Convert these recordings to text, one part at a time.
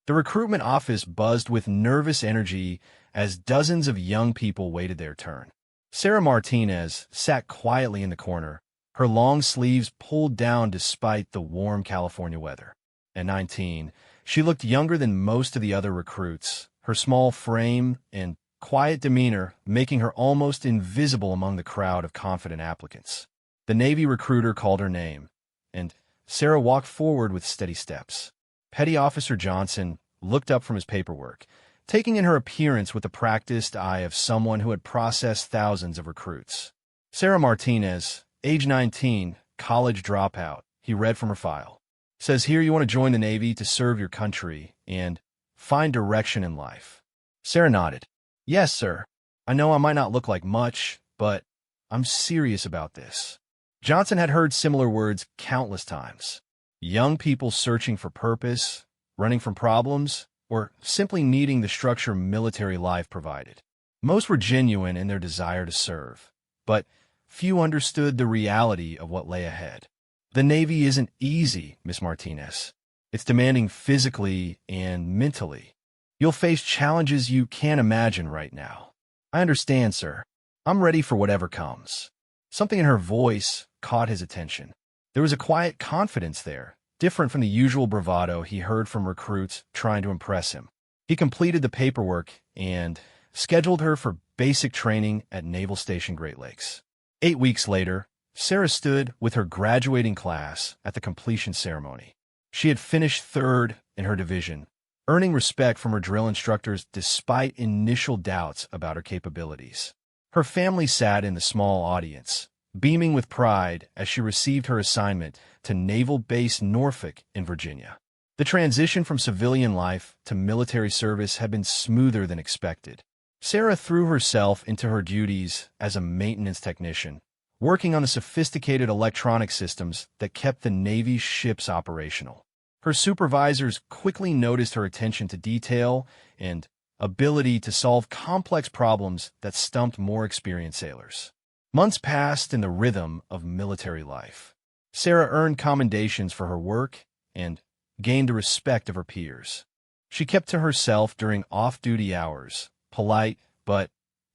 The recruitment office buzzed with nervous energy as dozens of young people waited their turn. Sarah Martinez sat quietly in the corner, her long sleeves pulled down despite the warm California weather. At 19, she looked younger than most of the other recruits, her small frame and quiet demeanor making her almost invisible among the crowd of confident applicants. The Navy recruiter called her name, and Sarah walked forward with steady steps. Petty Officer Johnson looked up from his paperwork, taking in her appearance with the practiced eye of someone who had processed thousands of recruits. Sarah Martinez, age 19, college dropout, he read from her file. Says here you want to join the Navy to serve your country and find direction in life. Sarah nodded. Yes, sir. I know I might not look like much, but I'm serious about this. Johnson had heard similar words countless times. Young people searching for purpose, running from problems, or simply needing the structure military life provided. Most were genuine in their desire to serve, but few understood the reality of what lay ahead. The Navy isn't easy, Miss Martinez. It's demanding physically and mentally. You'll face challenges you can't imagine right now. I understand, sir. I'm ready for whatever comes. Something in her voice caught his attention. There was a quiet confidence there, different from the usual bravado he heard from recruits trying to impress him. He completed the paperwork and scheduled her for basic training at Naval Station Great Lakes. 8 weeks later, Sarah stood with her graduating class at the completion ceremony. She had finished third in her division, earning respect from her drill instructors despite initial doubts about her capabilities. Her family sat in the small audience, beaming with pride as she received her assignment to Naval Base Norfolk in Virginia. The transition from civilian life to military service had been smoother than expected. Sarah threw herself into her duties as a maintenance technician, working on the sophisticated electronic systems that kept the Navy's ships operational. Her supervisors quickly noticed her attention to detail and ability to solve complex problems that stumped more experienced sailors. Months passed in the rhythm of military life. Sarah earned commendations for her work and gained the respect of her peers. She kept to herself during off-duty hours, polite but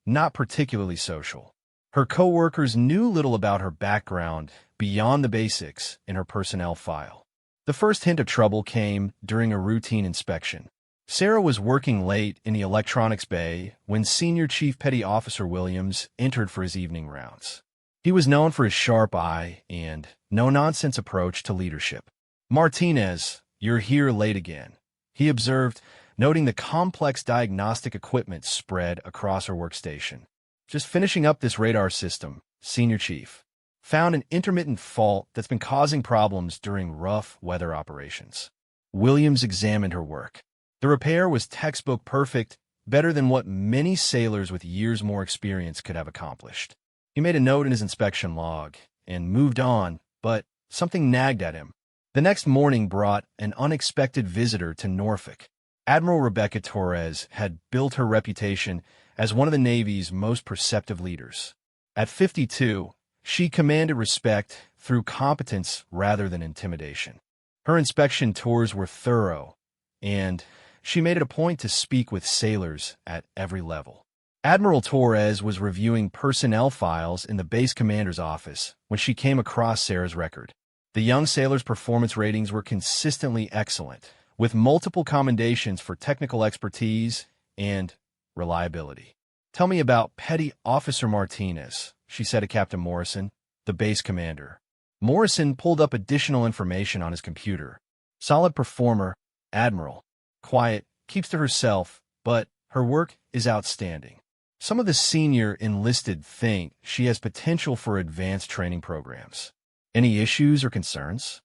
not particularly social. Her coworkers knew little about her background beyond the basics in her personnel file. The first hint of trouble came during a routine inspection. Sarah was working late in the electronics bay when Senior Chief Petty Officer Williams entered for his evening rounds. He was known for his sharp eye and no-nonsense approach to leadership. "Martinez, you're here late again," he observed, noting the complex diagnostic equipment spread across her workstation. "Just finishing up this radar system, Senior Chief. Found an intermittent fault that's been causing problems during rough weather operations." Williams examined her work. The repair was textbook perfect, better than what many sailors with years more experience could have accomplished. He made a note in his inspection log and moved on, but something nagged at him. The next morning brought an unexpected visitor to Norfolk. Admiral Rebecca Torres had built her reputation as one of the Navy's most perceptive leaders. At 52, she commanded respect through competence rather than intimidation. Her inspection tours were thorough, and she made it a point to speak with sailors at every level. Admiral Torres was reviewing personnel files in the base commander's office when she came across Sarah's record. The young sailors' performance ratings were consistently excellent, with multiple commendations for technical expertise and reliability. "Tell me about Petty Officer Martinez," she said to Captain Morrison, the base commander. Morrison pulled up additional information on his computer. "Solid performer, Admiral. Quiet, keeps to herself, but her work is outstanding. Some of the senior enlisted think she has potential for advanced training programs. Any issues or concerns?"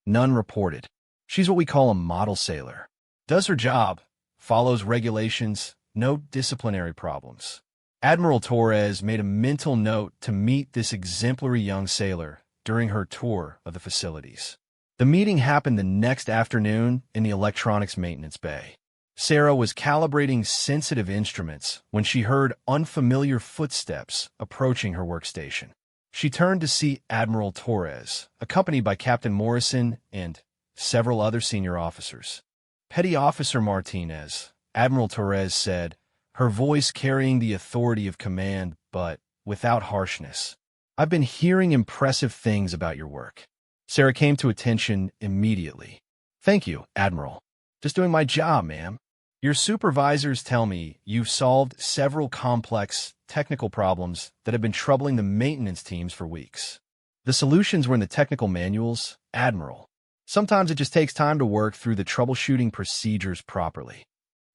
None reported. "She's what we call a model sailor. Does her job, follows regulations, no disciplinary problems." Admiral Torres made a mental note to meet this exemplary young sailor during her tour of the facilities. The meeting happened the next afternoon in the electronics maintenance bay. Sarah was calibrating sensitive instruments when she heard unfamiliar footsteps approaching her workstation. She turned to see Admiral Torres, accompanied by Captain Morrison and several other senior officers. Petty Officer Martinez, Admiral Torres said, her voice carrying the authority of command, but without harshness. I've been hearing impressive things about your work. Sarah came to attention immediately. Thank you, Admiral. Just doing my job, ma'am. Your supervisors tell me you've solved several complex technical problems that have been troubling the maintenance teams for weeks. The solutions were in the technical manuals, Admiral. Sometimes it just takes time to work through the troubleshooting procedures properly.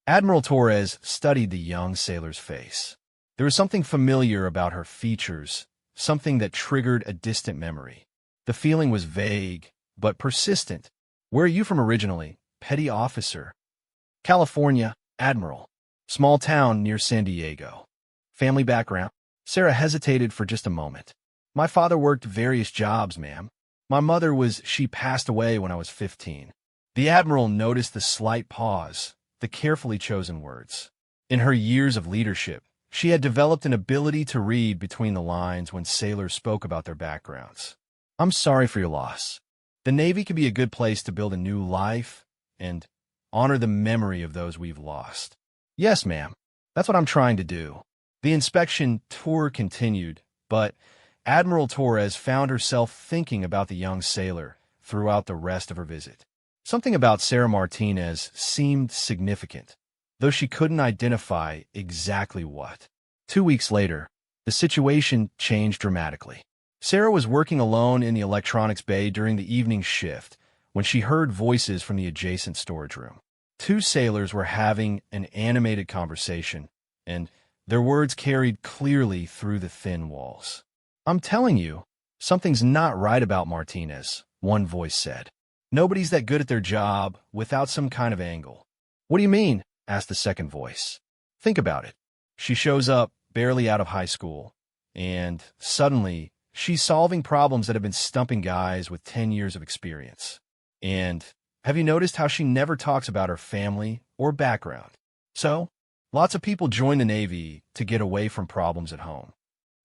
Admiral Torres studied the young sailor's face. There was something familiar about her features, something that triggered a distant memory. The feeling was vague, but persistent. Where are you from originally, Petty Officer? California, Admiral. Small town near San Diego. Family background? Sarah hesitated for just a moment. My father worked various jobs, ma'am. My mother she passed away when I was 15. The Admiral noticed the slight pause, the carefully chosen words. In her years of leadership, she had developed an ability to read between the lines when sailors spoke about their backgrounds. I'm sorry for your loss. The Navy can be a good place to build a new life and honor the memory of those we've lost. Yes, ma'am. That's what I'm trying to do. The inspection tour continued, but Admiral Torres found herself thinking about the young sailor throughout the rest of her visit. Something about Sarah Martinez seemed significant, though she couldn't identify exactly what. 2 weeks later, the situation changed dramatically. Sarah was working alone in the electronics bay during the evening shift when she heard voices from the adjacent storage room. 2 sailors were having an animated conversation, and their words carried clearly through the thin walls. I'm telling you, something's not right about Martinez, one voice said. Nobody's that good at their job without some kind of angle. What do you mean? Asked the second voice. Think about it. She shows up barely out of high school, and suddenly she's solving problems that have been stumping guys with 10 years of experience. And have you noticed how she never talks about her family or background? So, lots of people join the Navy to get away from problems at home.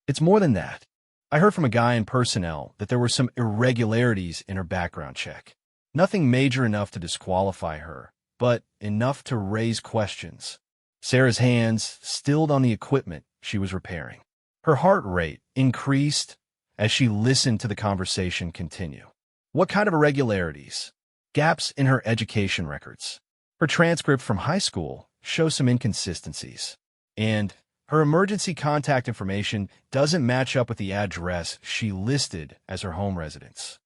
It's more than that. I heard from a guy in personnel that there were some irregularities in her background check. Nothing major enough to disqualify her, but enough to raise questions. Sarah's hands stilled on the equipment she was repairing. Her heart rate increased as she listened to the conversation continue. What kind of irregularities? Gaps in her education records. Her transcript from high school shows some inconsistencies. And her emergency contact information doesn't match up with the address she listed as her home residence.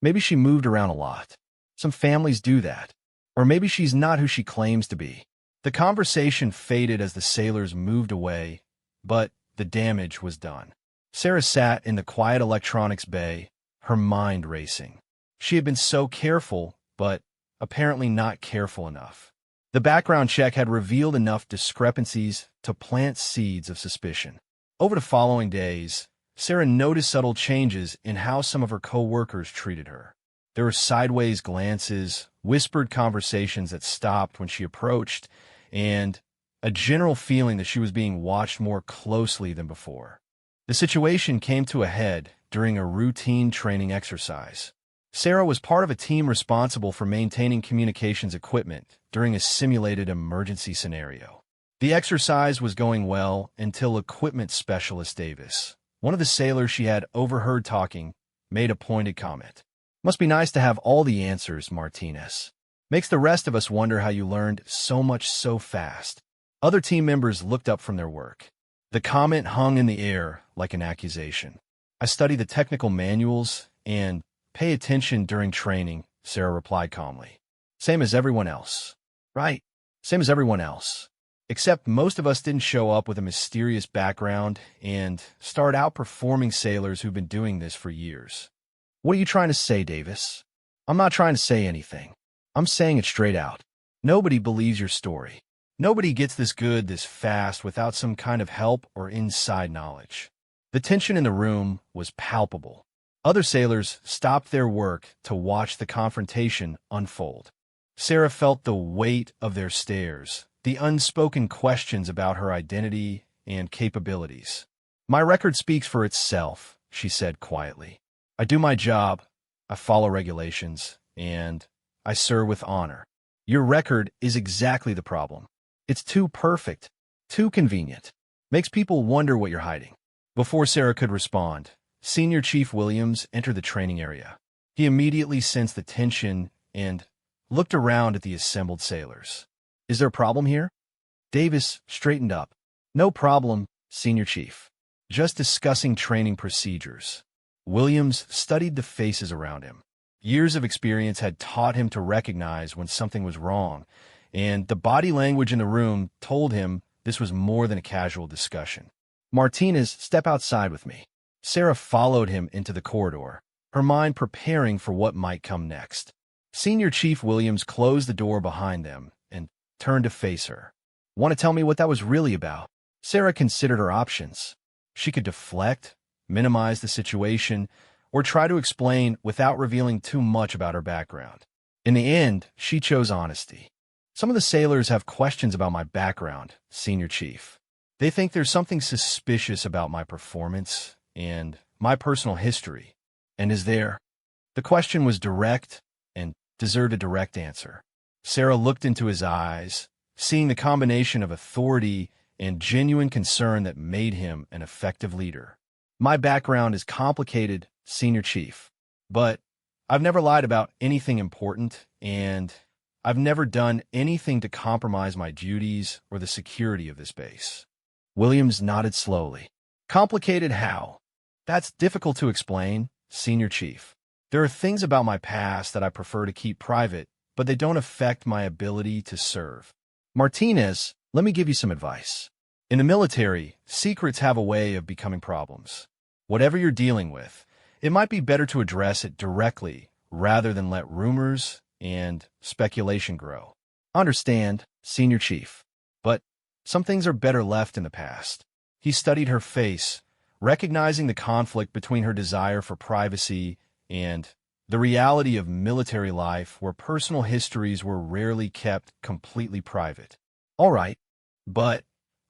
Maybe she moved around a lot. Some families do that. Or maybe she's not who she claims to be. The conversation faded as the sailors moved away, but the damage was done. Sarah sat in the quiet electronics bay, her mind racing. She had been so careful, but apparently not careful enough. The background check had revealed enough discrepancies to plant seeds of suspicion. Over the following days, Sarah noticed subtle changes in how some of her co-workers treated her. There were sideways glances, whispered conversations that stopped when she approached, and a general feeling that she was being watched more closely than before. The situation came to a head during a routine training exercise. Sarah was part of a team responsible for maintaining communications equipment during a simulated emergency scenario. The exercise was going well until equipment specialist Davis, one of the sailors she had overheard talking, made a pointed comment. Must be nice to have all the answers, Martinez. Makes the rest of us wonder how you learned so much so fast. Other team members looked up from their work. The comment hung in the air like an accusation. I study the technical manuals and pay attention during training, Sarah replied calmly. Same as everyone else. Right. Same as everyone else. Except most of us didn't show up with a mysterious background and start outperforming sailors who've been doing this for years. What are you trying to say, Davis? I'm not trying to say anything. I'm saying it straight out. Nobody believes your story. Nobody gets this good this fast without some kind of help or inside knowledge. The tension in the room was palpable. Other sailors stopped their work to watch the confrontation unfold. Sarah felt the weight of their stares, the unspoken questions about her identity and capabilities. My record speaks for itself, she said quietly. I do my job, I follow regulations, and I serve with honor. Your record is exactly the problem. It's too perfect, too convenient. Makes people wonder what you're hiding. Before Sarah could respond, Senior Chief Williams entered the training area. He immediately sensed the tension and looked around at the assembled sailors. Is there a problem here? Davis straightened up. No problem, Senior Chief. Just discussing training procedures. Williams studied the faces around him. Years of experience had taught him to recognize when something was wrong, and the body language in the room told him this was more than a casual discussion. Martinez, step outside with me. Sarah followed him into the corridor, her mind preparing for what might come next. Senior Chief Williams closed the door behind them and turned to face her. Want to tell me what that was really about? Sarah considered her options. She could deflect, minimize the situation, or try to explain without revealing too much about her background. In the end, she chose honesty. Some of the sailors have questions about my background, Senior Chief. They think there's something suspicious about my performance and my personal history. And is there? The question was direct and deserved a direct answer. Sarah looked into his eyes, seeing the combination of authority and genuine concern that made him an effective leader. My background is complicated, Senior Chief, but I've never lied about anything important, and I've never done anything to compromise my duties or the security of this base. Williams nodded slowly. Complicated how? That's difficult to explain, Senior Chief. There are things about my past that I prefer to keep private, but they don't affect my ability to serve. Martinez, let me give you some advice. In the military, secrets have a way of becoming problems. Whatever you're dealing with, it might be better to address it directly rather than let rumors and speculation grow. Understand, Senior Chief, but some things are better left in the past. He studied her face, recognizing the conflict between her desire for privacy and the reality of military life where personal histories were rarely kept completely private. All right, but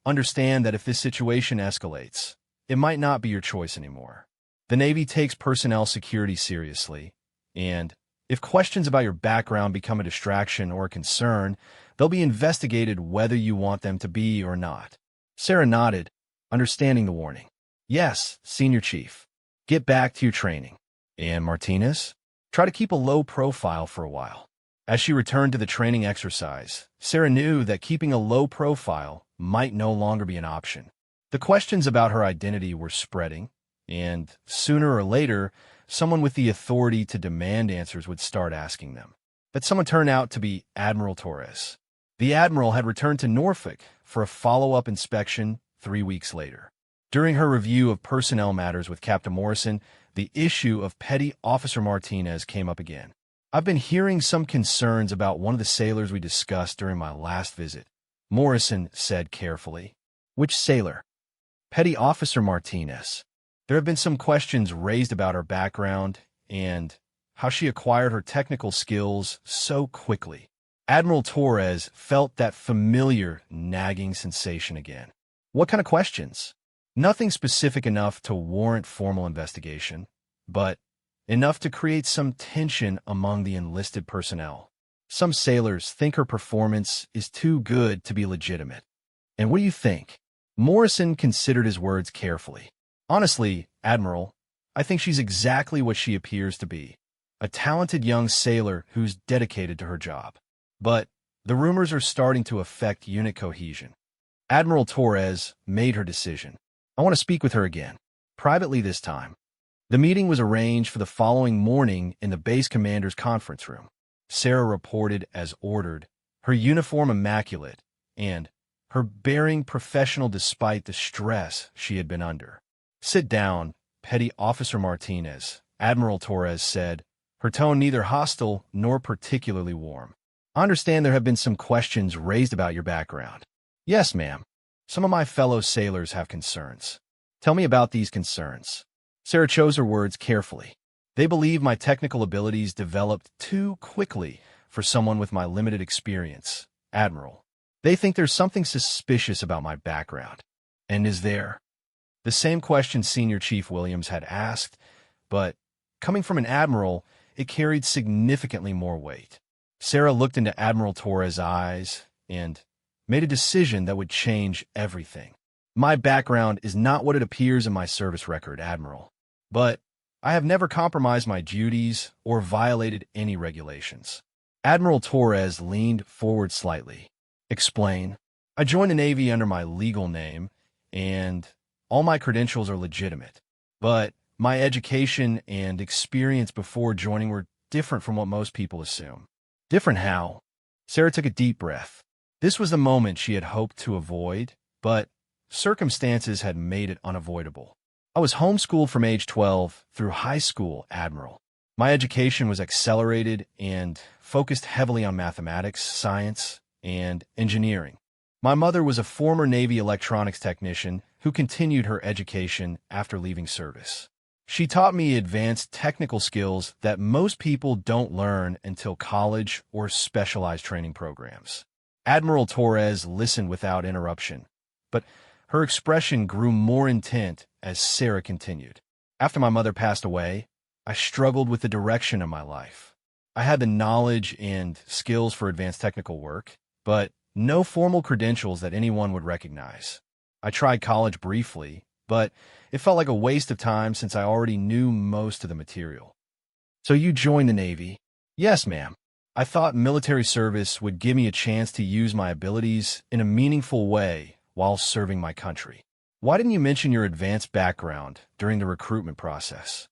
understand that if this situation escalates, it might not be your choice anymore. The Navy takes personnel security seriously, and if questions about your background become a distraction or a concern, they'll be investigated whether you want them to be or not. Sarah nodded, understanding the warning. Yes, Senior Chief. Get back to your training. And Martinez? Try to keep a low profile for a while. As she returned to the training exercise, Sarah knew that keeping a low profile might no longer be an option. The questions about her identity were spreading, and sooner or later, someone with the authority to demand answers would start asking them. But someone turned out to be Admiral Torres. The Admiral had returned to Norfolk for a follow-up inspection 3 weeks later. During her review of personnel matters with Captain Morrison, the issue of Petty Officer Martinez came up again. I've been hearing some concerns about one of the sailors we discussed during my last visit, Morrison said carefully. Which sailor? Petty Officer Martinez. There have been some questions raised about her background and how she acquired her technical skills so quickly. Admiral Torres felt that familiar nagging sensation again. What kind of questions? Nothing specific enough to warrant formal investigation, but enough to create some tension among the enlisted personnel. Some sailors think her performance is too good to be legitimate. And what do you think? Morrison considered his words carefully. Honestly, Admiral, I think she's exactly what she appears to be, a talented young sailor who's dedicated to her job. But the rumors are starting to affect unit cohesion. Admiral Torres made her decision. I want to speak with her again, privately this time. The meeting was arranged for the following morning in the base commander's conference room. Sarah reported as ordered, her uniform immaculate, and her bearing professional despite the stress she had been under. Sit down, Petty Officer Martinez, Admiral Torres said, her tone neither hostile nor particularly warm. I understand there have been some questions raised about your background. Yes, ma'am. Some of my fellow sailors have concerns. Tell me about these concerns. Sarah chose her words carefully. They believe my technical abilities developed too quickly for someone with my limited experience, Admiral. They think there's something suspicious about my background. And is there? The same question Senior Chief Williams had asked, but coming from an admiral, it carried significantly more weight. Sarah looked into Admiral Torres' eyes and made a decision that would change everything. My background is not what it appears in my service record, Admiral. But I have never compromised my duties or violated any regulations. Admiral Torres leaned forward slightly. Explain. I joined the Navy under my legal name, and all my credentials are legitimate. But my education and experience before joining were different from what most people assume. Different how? Sarah took a deep breath. This was the moment she had hoped to avoid, but circumstances had made it unavoidable. I was homeschooled from age 12 through high school, Admiral. My education was accelerated and focused heavily on mathematics, science, and engineering. My mother was a former Navy electronics technician who continued her education after leaving service. She taught me advanced technical skills that most people don't learn until college or specialized training programs. Admiral Torres listened without interruption, but her expression grew more intent as Sarah continued. After my mother passed away, I struggled with the direction of my life. I had the knowledge and skills for advanced technical work, but no formal credentials that anyone would recognize. I tried college briefly, but it felt like a waste of time since I already knew most of the material. So you joined the Navy? Yes, ma'am. I thought military service would give me a chance to use my abilities in a meaningful way while serving my country. Why didn't you mention your advanced background during the recruitment process?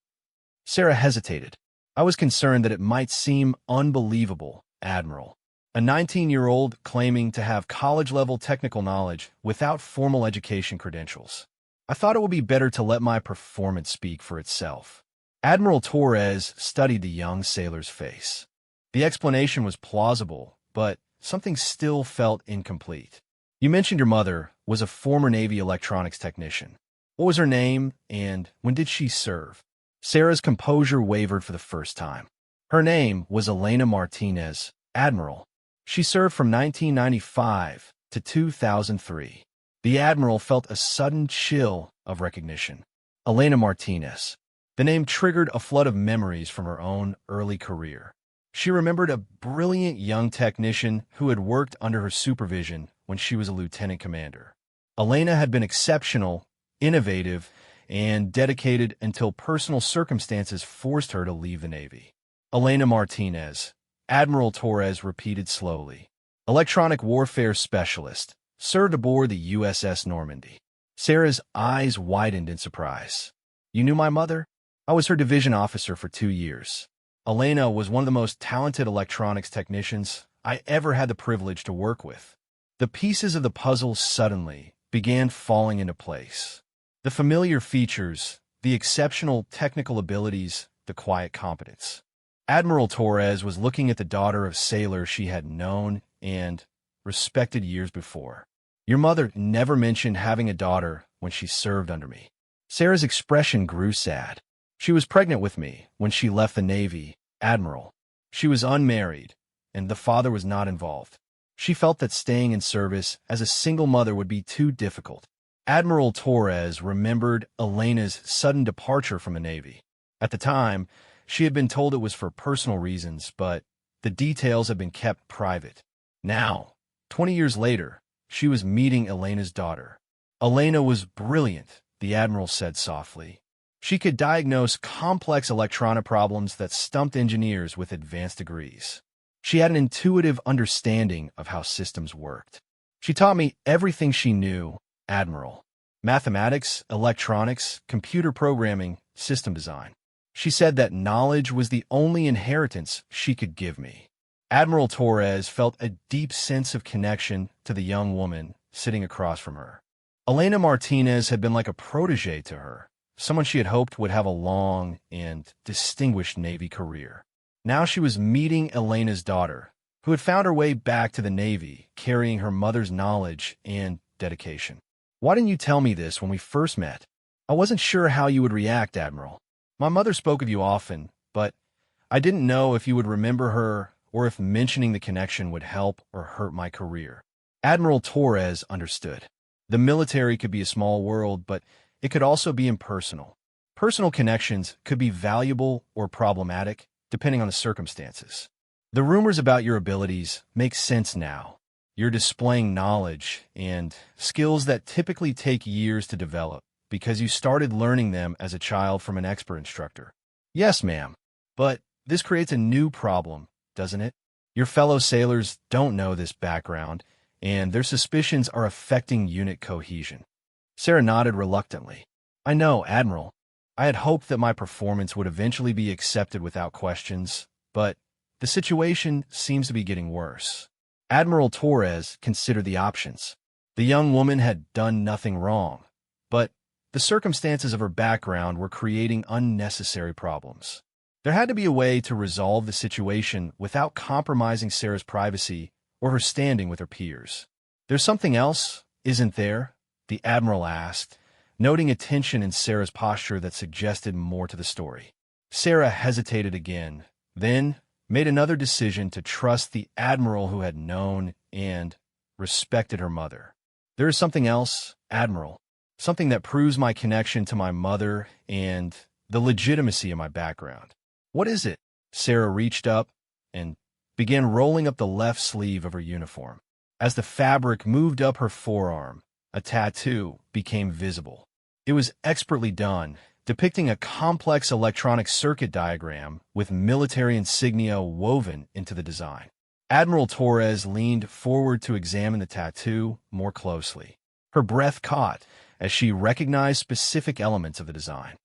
Sarah hesitated. I was concerned that it might seem unbelievable, Admiral. A 19-year-old claiming to have college-level technical knowledge without formal education credentials. I thought it would be better to let my performance speak for itself. Admiral Torres studied the young sailor's face. The explanation was plausible, but something still felt incomplete. You mentioned your mother was a former Navy electronics technician. What was her name, and when did she serve? Sarah's composure wavered for the first time. Her name was Elena Martinez, Admiral. She served from 1995 to 2003. The Admiral felt a sudden chill of recognition. Elena Martinez. The name triggered a flood of memories from her own early career. She remembered a brilliant young technician who had worked under her supervision when she was a lieutenant commander. Elena had been exceptional, innovative, and dedicated until personal circumstances forced her to leave the Navy. Elena Martinez, Admiral Torres repeated slowly. Electronic warfare specialist, served aboard the USS Normandy. Sarah's eyes widened in surprise. You knew my mother? I was her division officer for 2 years. Elena was one of the most talented electronics technicians I ever had the privilege to work with. The pieces of the puzzle suddenly began falling into place. The familiar features, the exceptional technical abilities, the quiet competence. Admiral Torres was looking at the daughter of sailors she had known and respected years before. Your mother never mentioned having a daughter when she served under me. Sarah's expression grew sad. She was pregnant with me when she left the Navy, Admiral. She was unmarried, and the father was not involved. She felt that staying in service as a single mother would be too difficult. Admiral Torres remembered Elena's sudden departure from the Navy. At the time, she had been told it was for personal reasons, but the details had been kept private. Now, 20 years later, she was meeting Elena's daughter. Elena was brilliant, the Admiral said softly. She could diagnose complex electronic problems that stumped engineers with advanced degrees. She had an intuitive understanding of how systems worked. She taught me everything she knew, Admiral. Mathematics, electronics, computer programming, system design. She said that knowledge was the only inheritance she could give me. Admiral Torres felt a deep sense of connection to the young woman sitting across from her. Elena Martinez had been like a protege to her, someone she had hoped would have a long and distinguished Navy career. Now she was meeting Elena's daughter, who had found her way back to the Navy, carrying her mother's knowledge and dedication. Why didn't you tell me this when we first met? I wasn't sure how you would react, Admiral. My mother spoke of you often, but I didn't know if you would remember her or if mentioning the connection would help or hurt my career. Admiral Torres understood. The military could be a small world, but it could also be impersonal. Personal connections could be valuable or problematic, depending on the circumstances. The rumors about your abilities make sense now. You're displaying knowledge and skills that typically take years to develop because you started learning them as a child from an expert instructor. Yes, ma'am. But this creates a new problem, doesn't it? Your fellow sailors don't know this background, and their suspicions are affecting unit cohesion. Sarah nodded reluctantly. I know, Admiral. I had hoped that my performance would eventually be accepted without questions, but the situation seems to be getting worse. Admiral Torres considered the options. The young woman had done nothing wrong, but the circumstances of her background were creating unnecessary problems. There had to be a way to resolve the situation without compromising Sarah's privacy or her standing with her peers. There's something else, isn't there? The Admiral asked, noting a tension in Sarah's posture that suggested more to the story. Sarah hesitated again, then made another decision to trust the Admiral who had known and respected her mother. There is something else, Admiral, something that proves my connection to my mother and the legitimacy of my background. What is it? Sarah reached up and began rolling up the left sleeve of her uniform. As the fabric moved up her forearm, a tattoo became visible. It was expertly done, depicting a complex electronic circuit diagram with military insignia woven into the design. Admiral Torres leaned forward to examine the tattoo more closely. Her breath caught as she recognized specific elements of the design.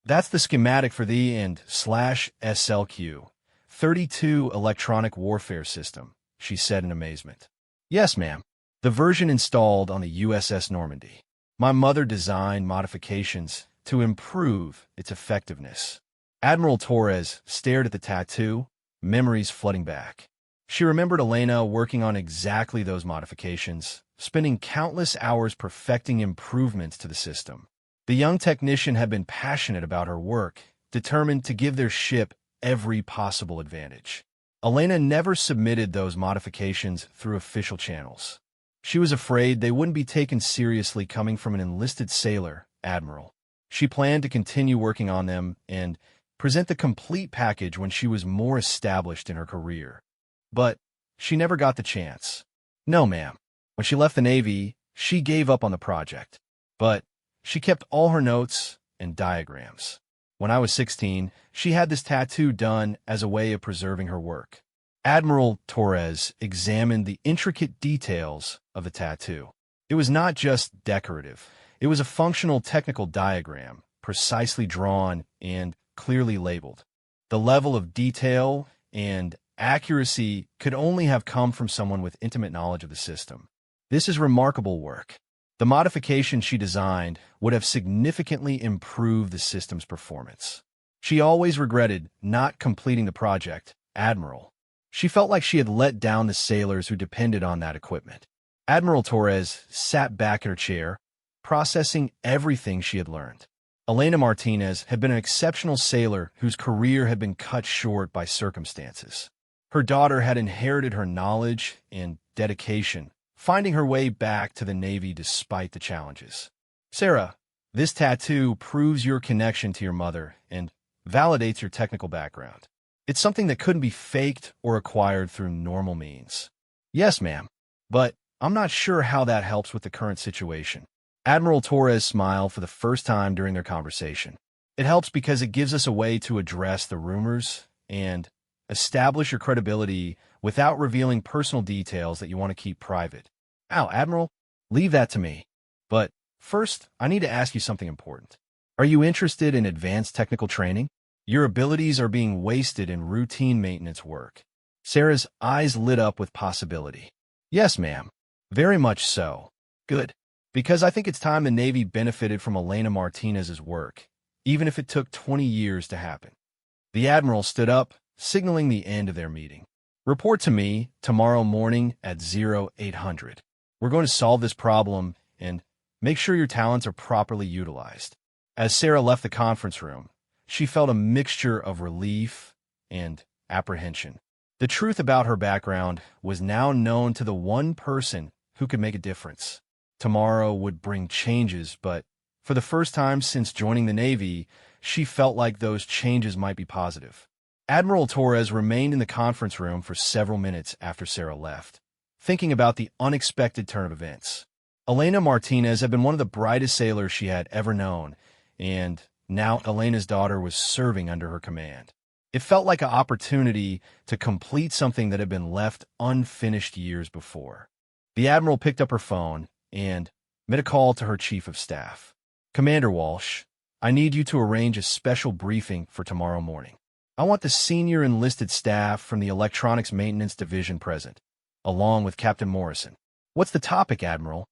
That's the schematic for the /SLQ 32 electronic warfare system, she said in amazement. Yes, ma'am. The version installed on the USS Normandy. My mother designed modifications to improve its effectiveness. Admiral Torres stared at the tattoo, memories flooding back. She remembered Elena working on exactly those modifications, spending countless hours perfecting improvements to the system. The young technician had been passionate about her work, determined to give their ship every possible advantage. Elena never submitted those modifications through official channels. She was afraid they wouldn't be taken seriously coming from an enlisted sailor, Admiral. She planned to continue working on them and present the complete package when she was more established in her career. But she never got the chance. No, ma'am. When she left the Navy, she gave up on the project. But she kept all her notes and diagrams. When I was 16, she had this tattoo done as a way of preserving her work. Admiral Torres examined the intricate details of the tattoo. It was not just decorative. It was a functional technical diagram, precisely drawn and clearly labeled. The level of detail and accuracy could only have come from someone with intimate knowledge of the system. This is remarkable work. The modification she designed would have significantly improved the system's performance. She always regretted not completing the project, Admiral. She felt like she had let down the sailors who depended on that equipment. Admiral Torres sat back in her chair, processing everything she had learned. Elena Martinez had been an exceptional sailor whose career had been cut short by circumstances. Her daughter had inherited her knowledge and dedication, finding her way back to the Navy despite the challenges. Sarah, this tattoo proves your connection to your mother and validates your technical background. It's something that couldn't be faked or acquired through normal means. Yes, ma'am, but I'm not sure how that helps with the current situation. Admiral Torres smiled for the first time during their conversation. It helps because it gives us a way to address the rumors and establish your credibility without revealing personal details that you want to keep private. Ow, Admiral, leave that to me. But first, I need to ask you something important. Are you interested in advanced technical training? Your abilities are being wasted in routine maintenance work. Sarah's eyes lit up with possibility. Yes, ma'am. Very much so. Good. Because I think it's time the Navy benefited from Elena Martinez's work, even if it took 20 years to happen. The Admiral stood up, signaling the end of their meeting. Report to me tomorrow morning at 0800. We're going to solve this problem and make sure your talents are properly utilized. As Sarah left the conference room, she felt a mixture of relief and apprehension. The truth about her background was now known to the one person who could make a difference. Tomorrow would bring changes, but for the first time since joining the Navy, she felt like those changes might be positive. Admiral Torres remained in the conference room for several minutes after Sarah left, thinking about the unexpected turn of events. Elena Martinez had been one of the brightest sailors she had ever known, and now Elena's daughter was serving under her command. It felt like an opportunity to complete something that had been left unfinished years before. The Admiral picked up her phone and made a call to her Chief of Staff. "Commander Walsh, I need you to arrange a special briefing for tomorrow morning. I want the senior enlisted staff from the Electronics Maintenance Division present, along with Captain Morrison." "What's the topic, Admiral?"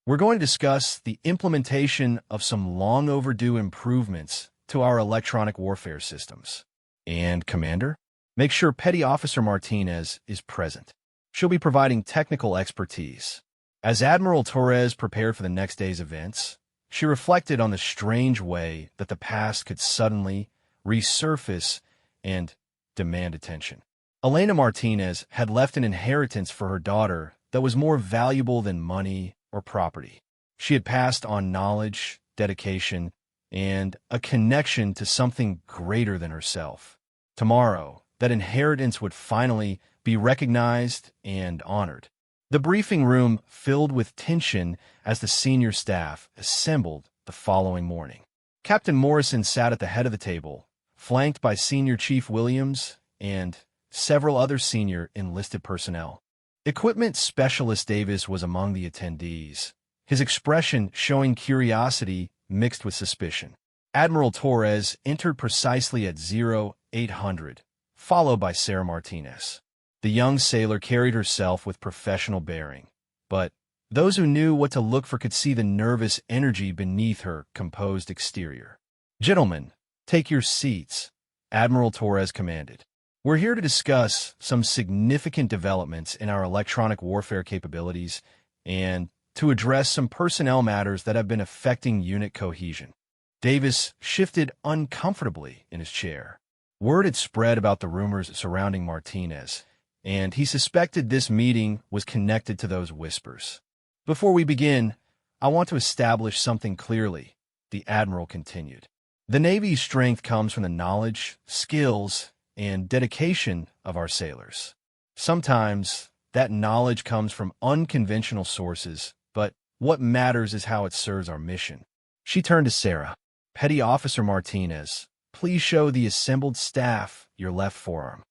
"We're going to discuss the implementation of some long overdue improvements to our electronic warfare systems." "And, Commander?" "Make sure Petty Officer Martinez is present. She'll be providing technical expertise." As Admiral Torres prepared for the next day's events, she reflected on the strange way that the past could suddenly resurface and demand attention. Elena Martinez had left an inheritance for her daughter that was more valuable than money or property. She had passed on knowledge, dedication, and a connection to something greater than herself. Tomorrow, that inheritance would finally be recognized and honored. The briefing room filled with tension as the senior staff assembled the following morning. Captain Morrison sat at the head of the table, flanked by Senior Chief Williams and several other senior enlisted personnel. Equipment Specialist Davis was among the attendees, his expression showing curiosity mixed with suspicion. Admiral Torres entered precisely at 0800, followed by Sarah Martinez. The young sailor carried herself with professional bearing, but those who knew what to look for could see the nervous energy beneath her composed exterior. "Gentlemen, take your seats," Admiral Torres commanded. "We're here to discuss some significant developments in our electronic warfare capabilities and to address some personnel matters that have been affecting unit cohesion." Davis shifted uncomfortably in his chair. Word had spread about the rumors surrounding Martinez, and he suspected this meeting was connected to those whispers. "Before we begin, I want to establish something clearly," the Admiral continued. "The Navy's strength comes from the knowledge, skills, and dedication of our sailors. Sometimes that knowledge comes from unconventional sources, but what matters is how it serves our mission." She turned to Sarah. "Petty Officer Martinez, please show the assembled staff your left forearm."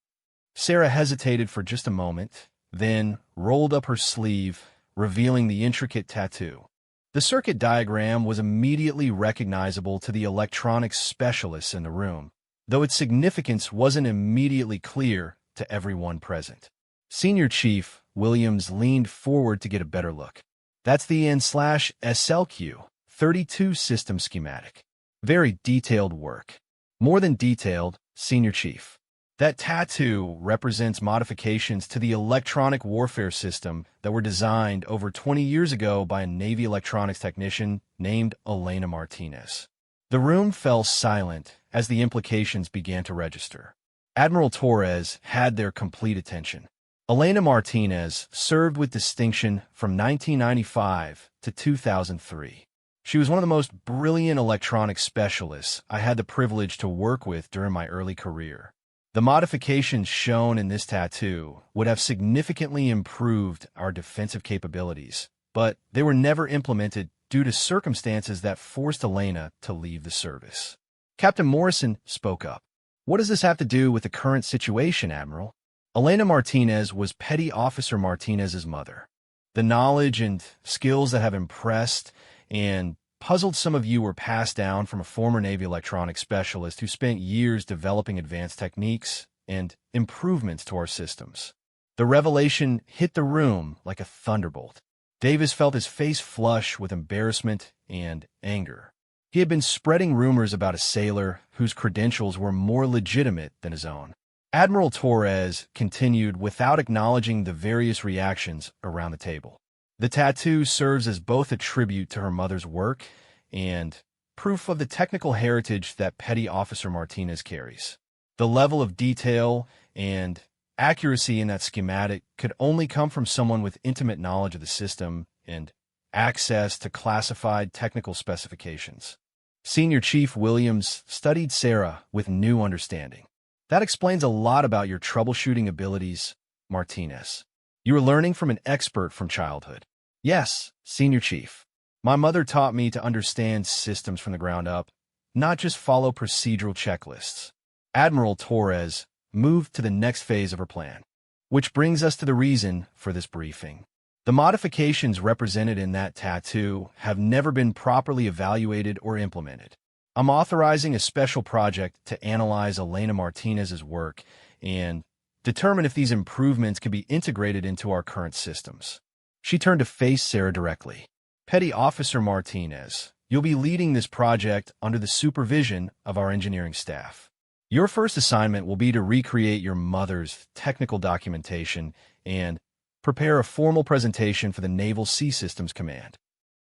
Sarah hesitated for just a moment, then rolled up her sleeve, revealing the intricate tattoo. The circuit diagram was immediately recognizable to the electronics specialists in the room, though its significance wasn't immediately clear to everyone present. Senior Chief Williams leaned forward to get a better look. "That's the N/SLQ 32 system schematic. Very detailed work." "More than detailed, Senior Chief. That tattoo represents modifications to the electronic warfare system that were designed over 20 years ago by a Navy electronics technician named Elena Martinez." The room fell silent as the implications began to register. Admiral Torres had their complete attention. Elena Martinez served with distinction from 1995 to 2003. She was one of the most brilliant electronics specialists I had the privilege to work with during my early career. The modifications shown in this tattoo would have significantly improved our defensive capabilities, but they were never implemented due to circumstances that forced Elena to leave the service. Captain Morrison spoke up. "What does this have to do with the current situation, Admiral?" Elena Martinez was Petty Officer Martinez's mother. The knowledge and skills that have impressed and puzzled some of you were passed down from a former Navy electronics specialist who spent years developing advanced techniques and improvements to our systems. The revelation hit the room like a thunderbolt. Davis felt his face flush with embarrassment and anger. He had been spreading rumors about a sailor whose credentials were more legitimate than his own. Admiral Torres continued without acknowledging the various reactions around the table. "The tattoo serves as both a tribute to her mother's work and proof of the technical heritage that Petty Officer Martinez carries. The level of detail and accuracy in that schematic could only come from someone with intimate knowledge of the system and access to classified technical specifications." Senior Chief Williams studied Sarah with new understanding. That explains a lot about your troubleshooting abilities, Martinez. You were learning from an expert from childhood. Yes, Senior Chief. My mother taught me to understand systems from the ground up, not just follow procedural checklists. Admiral Torres moved to the next phase of her plan, which brings us to the reason for this briefing. The modifications represented in that tattoo have never been properly evaluated or implemented. I'm authorizing a special project to analyze Elena Martinez's work and determine if these improvements can be integrated into our current systems. She turned to face Sarah directly. Petty Officer Martinez, you'll be leading this project under the supervision of our engineering staff. Your first assignment will be to recreate your mother's technical documentation and prepare a formal presentation for the Naval Sea Systems Command.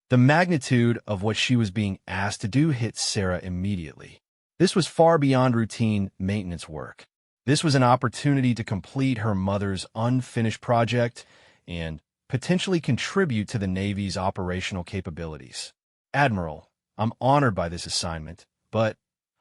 The magnitude of what she was being asked to do hit Sarah immediately. This was far beyond routine maintenance work. This was an opportunity to complete her mother's unfinished project and potentially contribute to the Navy's operational capabilities. Admiral, I'm honored by this assignment, but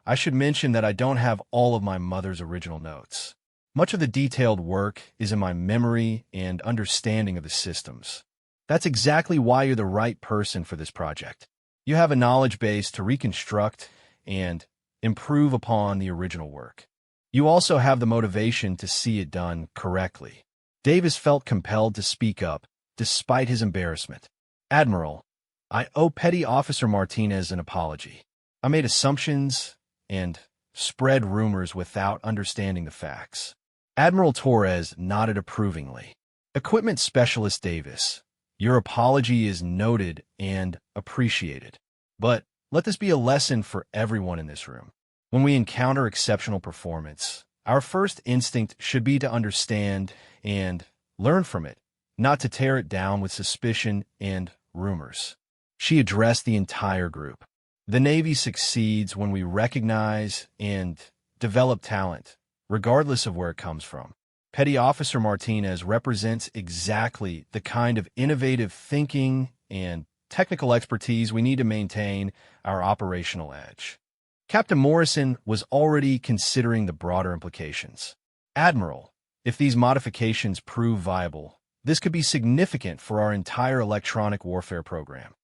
I should mention that I don't have all of my mother's original notes. Much of the detailed work is in my memory and understanding of the systems. That's exactly why you're the right person for this project. You have a knowledge base to reconstruct and improve upon the original work. You also have the motivation to see it done correctly. Davis felt compelled to speak up, despite his embarrassment. Admiral, I owe Petty Officer Martinez an apology. I made assumptions and spread rumors without understanding the facts. Admiral Torres nodded approvingly. Equipment Specialist Davis, your apology is noted and appreciated. But let this be a lesson for everyone in this room. When we encounter exceptional performance, our first instinct should be to understand and learn from it, not to tear it down with suspicion and rumors. She addressed the entire group. The Navy succeeds when we recognize and develop talent, regardless of where it comes from. Petty Officer Martinez represents exactly the kind of innovative thinking and technical expertise we need to maintain our operational edge. Captain Morrison was already considering the broader implications. Admiral, if these modifications prove viable, this could be significant for our entire electronic warfare program.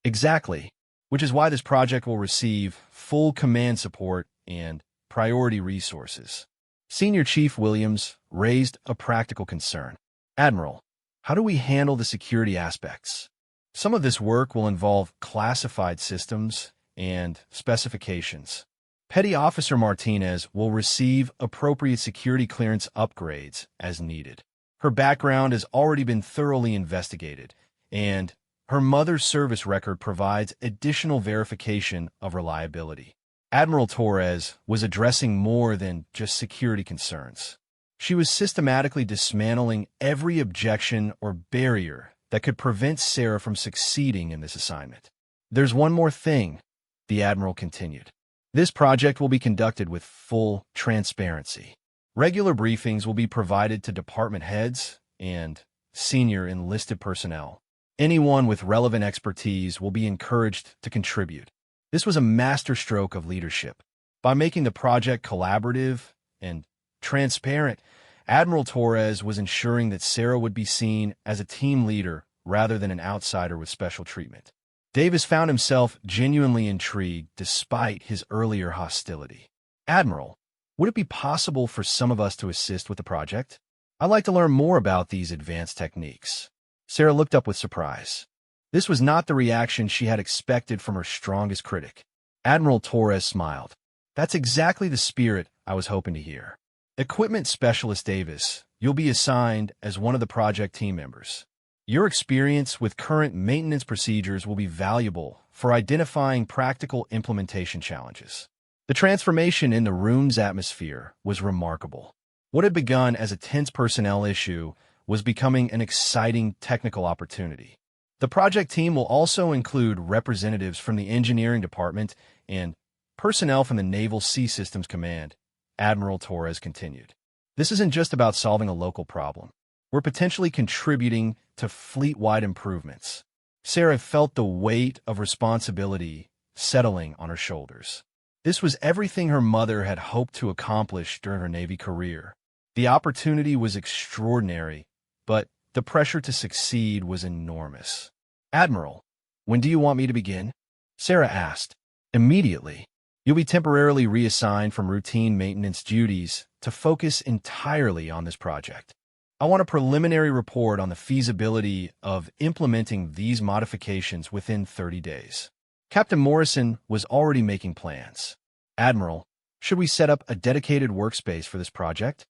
Exactly, which is why this project will receive full command support and priority resources. Senior Chief Williams raised a practical concern. Admiral, how do we handle the security aspects? Some of this work will involve classified systems and specifications. Petty Officer Martinez will receive appropriate security clearance upgrades as needed. Her background has already been thoroughly investigated, and her mother's service record provides additional verification of reliability. Admiral Torres was addressing more than just security concerns. She was systematically dismantling every objection or barrier that could prevent Sarah from succeeding in this assignment. There's one more thing, the Admiral continued. This project will be conducted with full transparency. Regular briefings will be provided to department heads and senior enlisted personnel. Anyone with relevant expertise will be encouraged to contribute. This was a masterstroke of leadership. By making the project collaborative and transparent, Admiral Torres was ensuring that Sarah would be seen as a team leader rather than an outsider with special treatment. Davis found himself genuinely intrigued despite his earlier hostility. Admiral, would it be possible for some of us to assist with the project? I'd like to learn more about these advanced techniques. Sarah looked up with surprise. This was not the reaction she had expected from her strongest critic. Admiral Torres smiled. That's exactly the spirit I was hoping to hear. Equipment Specialist Davis, you'll be assigned as one of the project team members. Your experience with current maintenance procedures will be valuable for identifying practical implementation challenges. The transformation in the room's atmosphere was remarkable. What had begun as a tense personnel issue was becoming an exciting technical opportunity. The project team will also include representatives from the engineering department and personnel from the Naval Sea Systems Command, Admiral Torres continued. This isn't just about solving a local problem. We're potentially contributing to fleet-wide improvements. Sarah felt the weight of responsibility settling on her shoulders. This was everything her mother had hoped to accomplish during her Navy career. The opportunity was extraordinary, but the pressure to succeed was enormous. "Admiral, when do you want me to begin?" Sarah asked. "Immediately. You'll be temporarily reassigned from routine maintenance duties to focus entirely on this project. I want a preliminary report on the feasibility of implementing these modifications within 30 days." Captain Morrison was already making plans. "Admiral, should we set up a dedicated workspace for this project?"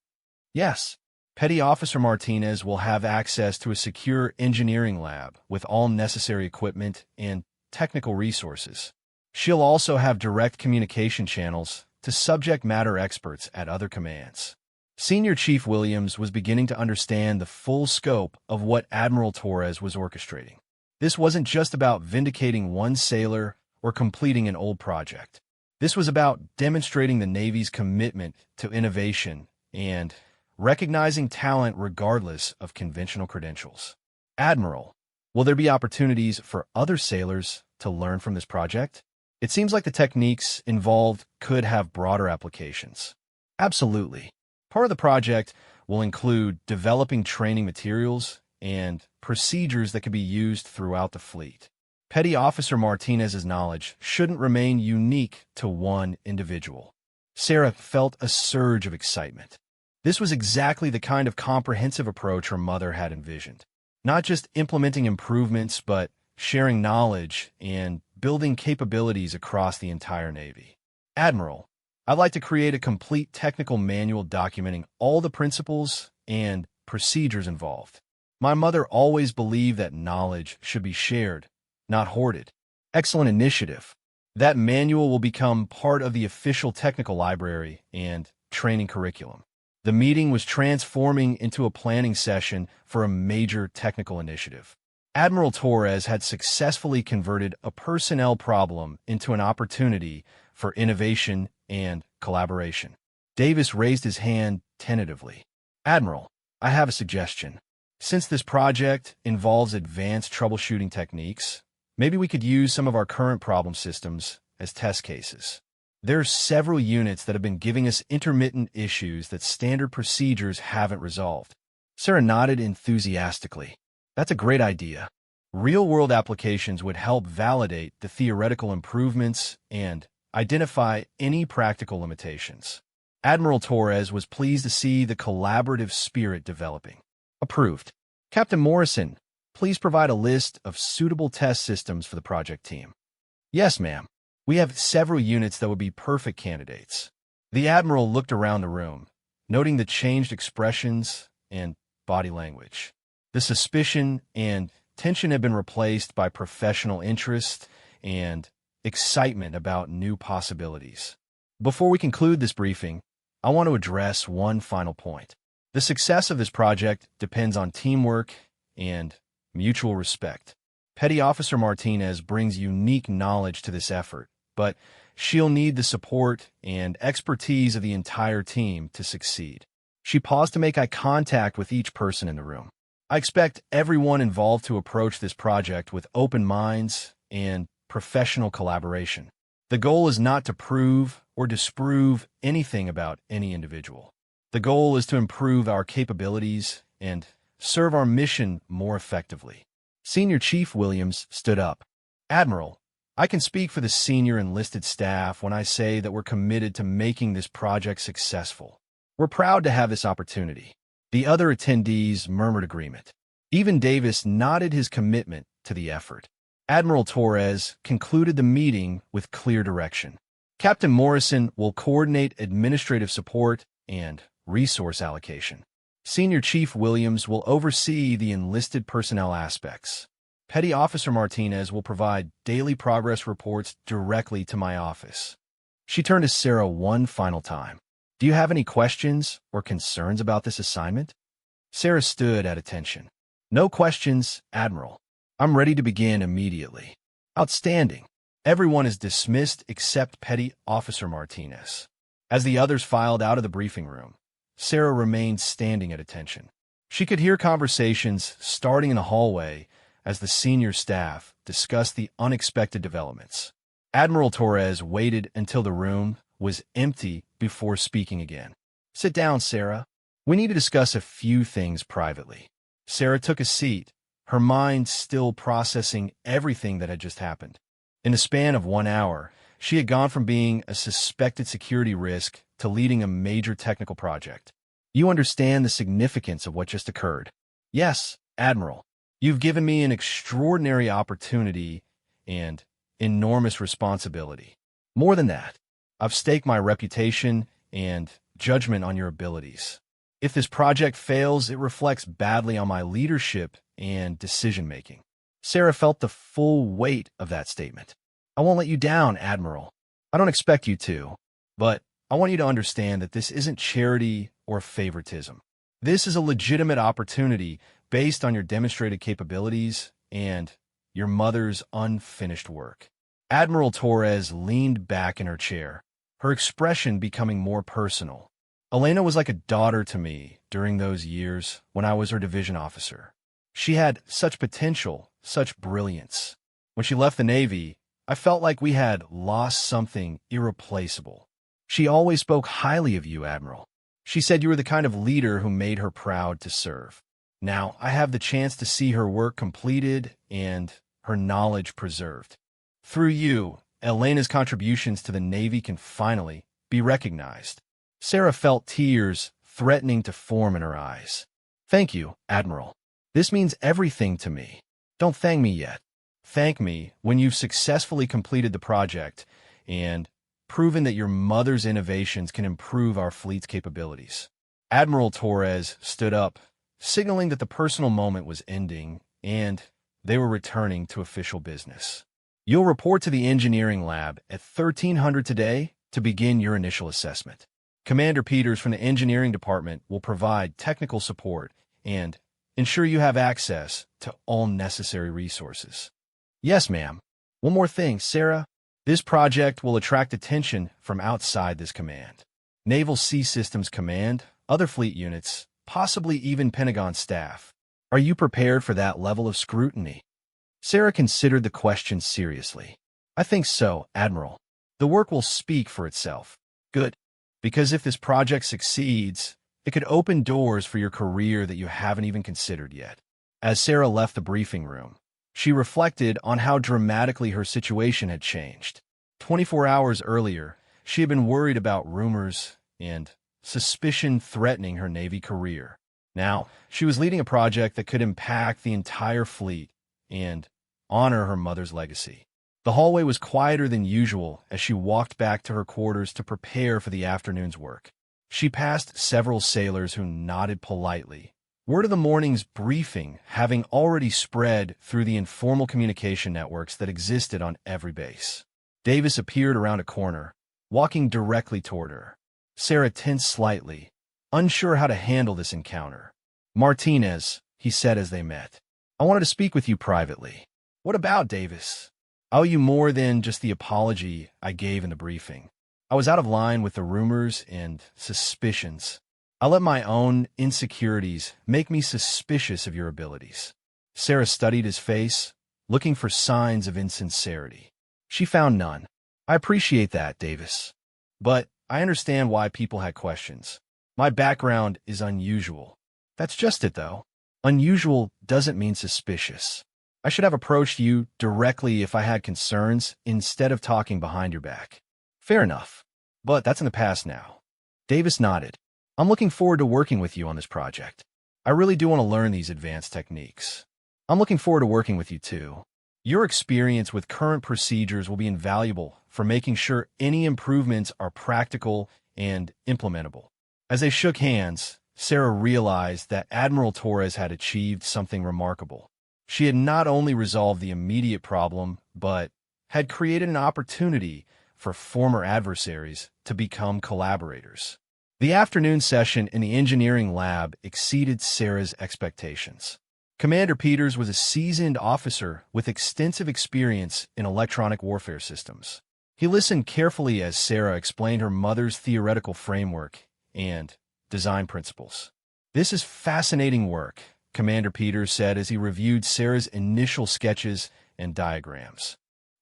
"Yes. Petty Officer Martinez will have access to a secure engineering lab with all necessary equipment and technical resources. She'll also have direct communication channels to subject matter experts at other commands." Senior Chief Williams was beginning to understand the full scope of what Admiral Torres was orchestrating. This wasn't just about vindicating one sailor or completing an old project. This was about demonstrating the Navy's commitment to innovation and recognizing talent regardless of conventional credentials. "Admiral, will there be opportunities for other sailors to learn from this project? It seems like the techniques involved could have broader applications." "Absolutely. Part of the project will include developing training materials and procedures that can be used throughout the fleet. Petty Officer Martinez's knowledge shouldn't remain unique to one individual." Sarah felt a surge of excitement. This was exactly the kind of comprehensive approach her mother had envisioned. Not just implementing improvements, but sharing knowledge and building capabilities across the entire Navy. "Admiral, I'd like to create a complete technical manual documenting all the principles and procedures involved. My mother always believed that knowledge should be shared, not hoarded." "Excellent initiative. That manual will become part of the official technical library and training curriculum." The meeting was transforming into a planning session for a major technical initiative. Admiral Torres had successfully converted a personnel problem into an opportunity for innovation and collaboration. Davis raised his hand tentatively. "Admiral, I have a suggestion. Since this project involves advanced troubleshooting techniques, maybe we could use some of our current problem systems as test cases. There are several units that have been giving us intermittent issues that standard procedures haven't resolved." Sarah nodded enthusiastically. "That's a great idea. Real-world applications would help validate the theoretical improvements and identify any practical limitations." Admiral Torres was pleased to see the collaborative spirit developing. "Approved. Captain Morrison, please provide a list of suitable test systems for the project team." "Yes, ma'am. We have several units that would be perfect candidates." The Admiral looked around the room, noting the changed expressions and body language. The suspicion and tension had been replaced by professional interest and excitement about new possibilities. Before we conclude this briefing, I want to address one final point. The success of this project depends on teamwork and mutual respect. Petty Officer Martinez brings unique knowledge to this effort, but she'll need the support and expertise of the entire team to succeed. She paused to make eye contact with each person in the room. "I expect everyone involved to approach this project with open minds and professional collaboration. The goal is not to prove or disprove anything about any individual. The goal is to improve our capabilities and serve our mission more effectively." Senior Chief Williams stood up. "Admiral, I can speak for the senior enlisted staff when I say that we're committed to making this project successful. We're proud to have this opportunity." The other attendees murmured agreement. Even Davis nodded his commitment to the effort. Admiral Torres concluded the meeting with clear direction. Captain Morrison will coordinate administrative support and resource allocation. Senior Chief Williams will oversee the enlisted personnel aspects. Petty Officer Martinez will provide daily progress reports directly to my office. She turned to Sarah one final time. "Do you have any questions or concerns about this assignment?" Sarah stood at attention. "No questions, Admiral. I'm ready to begin immediately." "Outstanding." Everyone is dismissed except Petty Officer Martinez. As the others filed out of the briefing room, Sarah remained standing at attention. She could hear conversations starting in the hallway as the senior staff discussed the unexpected developments. Admiral Torres waited until the room was empty before speaking again. Sit down, Sarah. We need to discuss a few things privately. Sarah took a seat, her mind still processing everything that had just happened. In the span of 1 hour, she had gone from being a suspected security risk to leading a major technical project. You understand the significance of what just occurred. Yes, Admiral. You've given me an extraordinary opportunity and enormous responsibility. More than that, I've staked my reputation and judgment on your abilities. If this project fails, it reflects badly on my leadership and decision-making. Sarah felt the full weight of that statement. I won't let you down, Admiral. I don't expect you to, but I want you to understand that this isn't charity or favoritism. This is a legitimate opportunity based on your demonstrated capabilities and your mother's unfinished work. Admiral Torres leaned back in her chair, her expression becoming more personal. Elena was like a daughter to me during those years when I was her division officer. She had such potential, such brilliance. When she left the Navy, I felt like we had lost something irreplaceable. She always spoke highly of you, Admiral. She said you were the kind of leader who made her proud to serve. Now, I have the chance to see her work completed and her knowledge preserved. Through you, Elena's contributions to the Navy can finally be recognized. Sarah felt tears threatening to form in her eyes. Thank you, Admiral. This means everything to me. Don't thank me yet. Thank me when you've successfully completed the project and proven that your mother's innovations can improve our fleet's capabilities. Admiral Torres stood up, signaling that the personal moment was ending and they were returning to official business. You'll report to the engineering lab at 1300 today to begin your initial assessment. Commander Peters from the engineering department will provide technical support and ensure you have access to all necessary resources. Yes, ma'am. One more thing, Sarah. This project will attract attention from outside this command. Naval Sea Systems Command, other fleet units, possibly even Pentagon staff. Are you prepared for that level of scrutiny? Sarah considered the question seriously. I think so, Admiral. The work will speak for itself. Good. Because if this project succeeds, it could open doors for your career that you haven't even considered yet. As Sarah left the briefing room, she reflected on how dramatically her situation had changed. 24 hours earlier, she had been worried about rumors and suspicion threatening her Navy career. Now, she was leading a project that could impact the entire fleet and honor her mother's legacy. The hallway was quieter than usual as she walked back to her quarters to prepare for the afternoon's work. She passed several sailors who nodded politely, word of the morning's briefing having already spread through the informal communication networks that existed on every base. Davis appeared around a corner, walking directly toward her. Sarah tensed slightly, unsure how to handle this encounter. Martinez, he said as they met. I wanted to speak with you privately. What about, Davis? I owe you more than just the apology I gave in the briefing. I was out of line with the rumors and suspicions. I let my own insecurities make me suspicious of your abilities. Sarah studied his face, looking for signs of insincerity. She found none. I appreciate that, Davis. But I understand why people had questions. My background is unusual. That's just it, though. Unusual doesn't mean suspicious. I should have approached you directly if I had concerns instead of talking behind your back. Fair enough. But that's in the past now. Davis nodded. I'm looking forward to working with you on this project. I really do want to learn these advanced techniques. I'm looking forward to working with you too. Your experience with current procedures will be invaluable for making sure any improvements are practical and implementable. As they shook hands, Sarah realized that Admiral Torres had achieved something remarkable. She had not only resolved the immediate problem, but had created an opportunity for former adversaries to become collaborators. The afternoon session in the engineering lab exceeded Sarah's expectations. Commander Peters was a seasoned officer with extensive experience in electronic warfare systems. He listened carefully as Sarah explained her mother's theoretical framework and design principles. This is fascinating work, Commander Peters said as he reviewed Sarah's initial sketches and diagrams.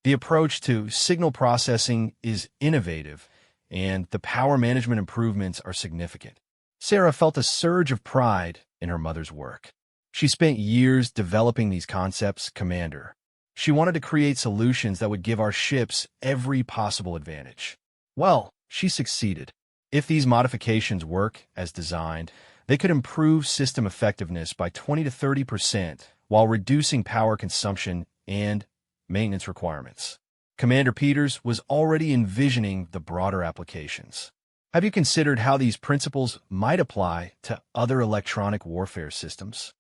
The approach to signal processing is innovative, and the power management improvements are significant. Sarah felt a surge of pride in her mother's work. She spent years developing these concepts, Commander. She wanted to create solutions that would give our ships every possible advantage. Well, she succeeded. If these modifications work as designed, they could improve system effectiveness by 20 to 30% while reducing power consumption and maintenance requirements. Commander Peters was already envisioning the broader applications. Have you considered how these principles might apply to other electronic warfare systems?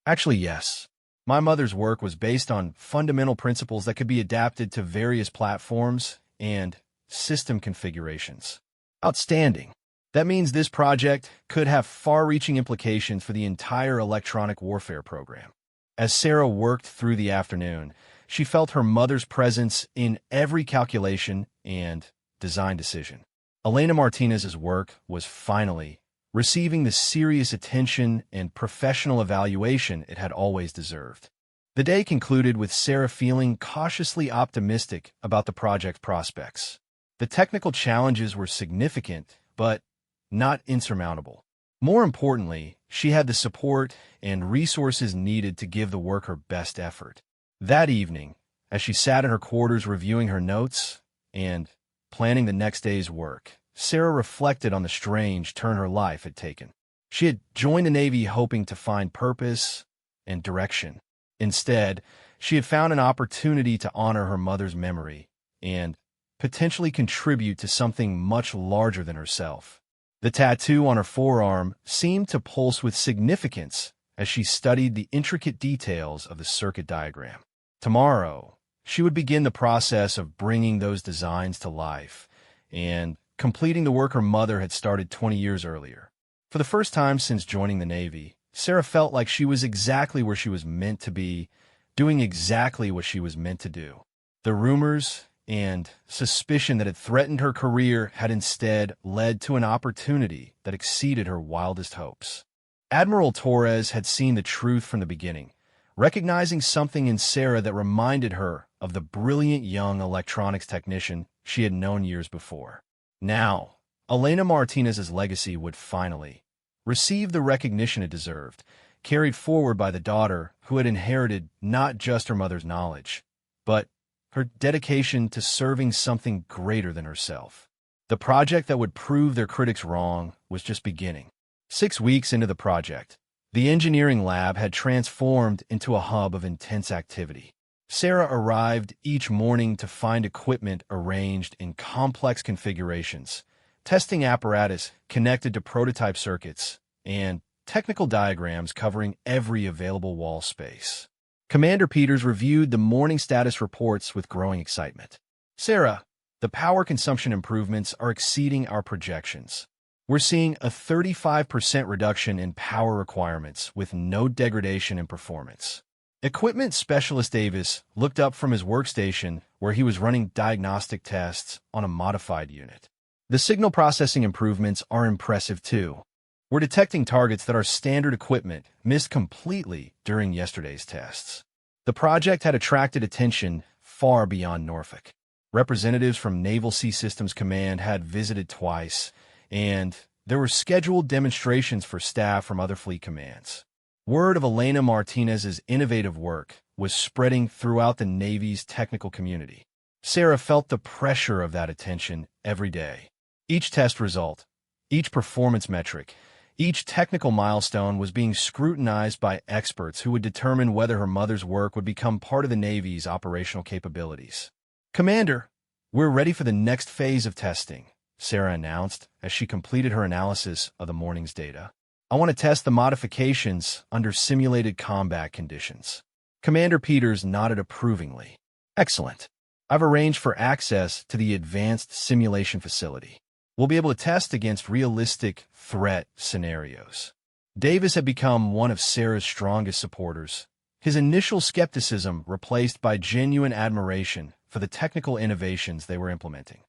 Actually, yes. My mother's work was based on fundamental principles that could be adapted to various platforms and system configurations. Outstanding. That means this project could have far-reaching implications for the entire electronic warfare program. As Sarah worked through the afternoon, she felt her mother's presence in every calculation and design decision. Elena Martinez's work was finally receiving the serious attention and professional evaluation it had always deserved. The day concluded with Sarah feeling cautiously optimistic about the project's prospects. The technical challenges were significant, but not insurmountable. More importantly, she had the support and resources needed to give the work her best effort. That evening, as she sat in her quarters reviewing her notes and planning the next day's work, Sarah reflected on the strange turn her life had taken. She had joined the Navy hoping to find purpose and direction. Instead, she had found an opportunity to honor her mother's memory and potentially contribute to something much larger than herself. The tattoo on her forearm seemed to pulse with significance as she studied the intricate details of the circuit diagram. Tomorrow, she would begin the process of bringing those designs to life and completing the work her mother had started 20 years earlier. For the first time since joining the Navy, Sarah felt like she was exactly where she was meant to be, doing exactly what she was meant to do. The rumors and suspicion that had threatened her career had instead led to an opportunity that exceeded her wildest hopes. Admiral Torres had seen the truth from the beginning, recognizing something in Sarah that reminded her of the brilliant young electronics technician she had known years before. Now, Elena Martinez's legacy would finally receive the recognition it deserved, carried forward by the daughter who had inherited not just her mother's knowledge, but her dedication to serving something greater than herself. The project that would prove their critics wrong was just beginning. 6 weeks into the project, the engineering lab had transformed into a hub of intense activity. Sarah arrived each morning to find equipment arranged in complex configurations, testing apparatus connected to prototype circuits, and technical diagrams covering every available wall space. Commander Peters reviewed the morning status reports with growing excitement. Sarah, the power consumption improvements are exceeding our projections. We're seeing a 35% reduction in power requirements with no degradation in performance. Equipment Specialist Davis looked up from his workstation where he was running diagnostic tests on a modified unit. The signal processing improvements are impressive too. We're detecting targets that our standard equipment missed completely during yesterday's tests. The project had attracted attention far beyond Norfolk. Representatives from Naval Sea Systems Command had visited twice, and there were scheduled demonstrations for staff from other fleet commands. Word of Elena Martinez's innovative work was spreading throughout the Navy's technical community. Sarah felt the pressure of that attention every day. Each test result, each performance metric, each technical milestone was being scrutinized by experts who would determine whether her mother's work would become part of the Navy's operational capabilities. Commander, we're ready for the next phase of testing, Sarah announced as she completed her analysis of the morning's data. I want to test the modifications under simulated combat conditions. Commander Peters nodded approvingly. Excellent. I've arranged for access to the advanced simulation facility. We'll be able to test against realistic threat scenarios. Davis had become one of Sarah's strongest supporters, his initial skepticism replaced by genuine admiration for the technical innovations they were implementing.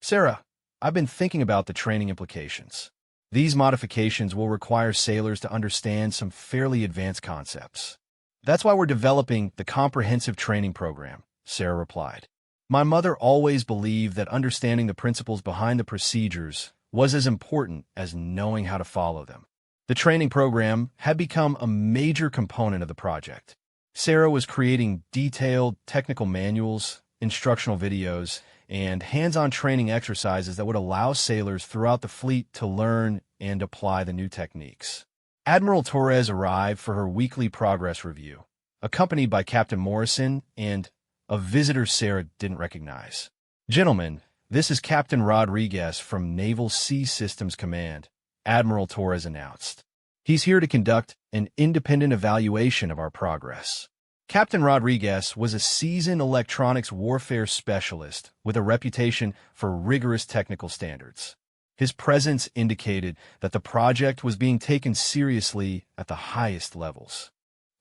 Sarah, I've been thinking about the training implications. These modifications will require sailors to understand some fairly advanced concepts. That's why we're developing the comprehensive training program, Sarah replied. My mother always believed that understanding the principles behind the procedures was as important as knowing how to follow them. The training program had become a major component of the project. Sarah was creating detailed technical manuals, instructional videos, and hands-on training exercises that would allow sailors throughout the fleet to learn and apply the new techniques. Admiral Torres arrived for her weekly progress review, accompanied by Captain Morrison and a visitor Sarah didn't recognize. "Gentlemen, this is Captain Rodriguez from Naval Sea Systems Command," Admiral Torres announced. "He's here to conduct an independent evaluation of our progress." Captain Rodriguez was a seasoned electronics warfare specialist with a reputation for rigorous technical standards. His presence indicated that the project was being taken seriously at the highest levels.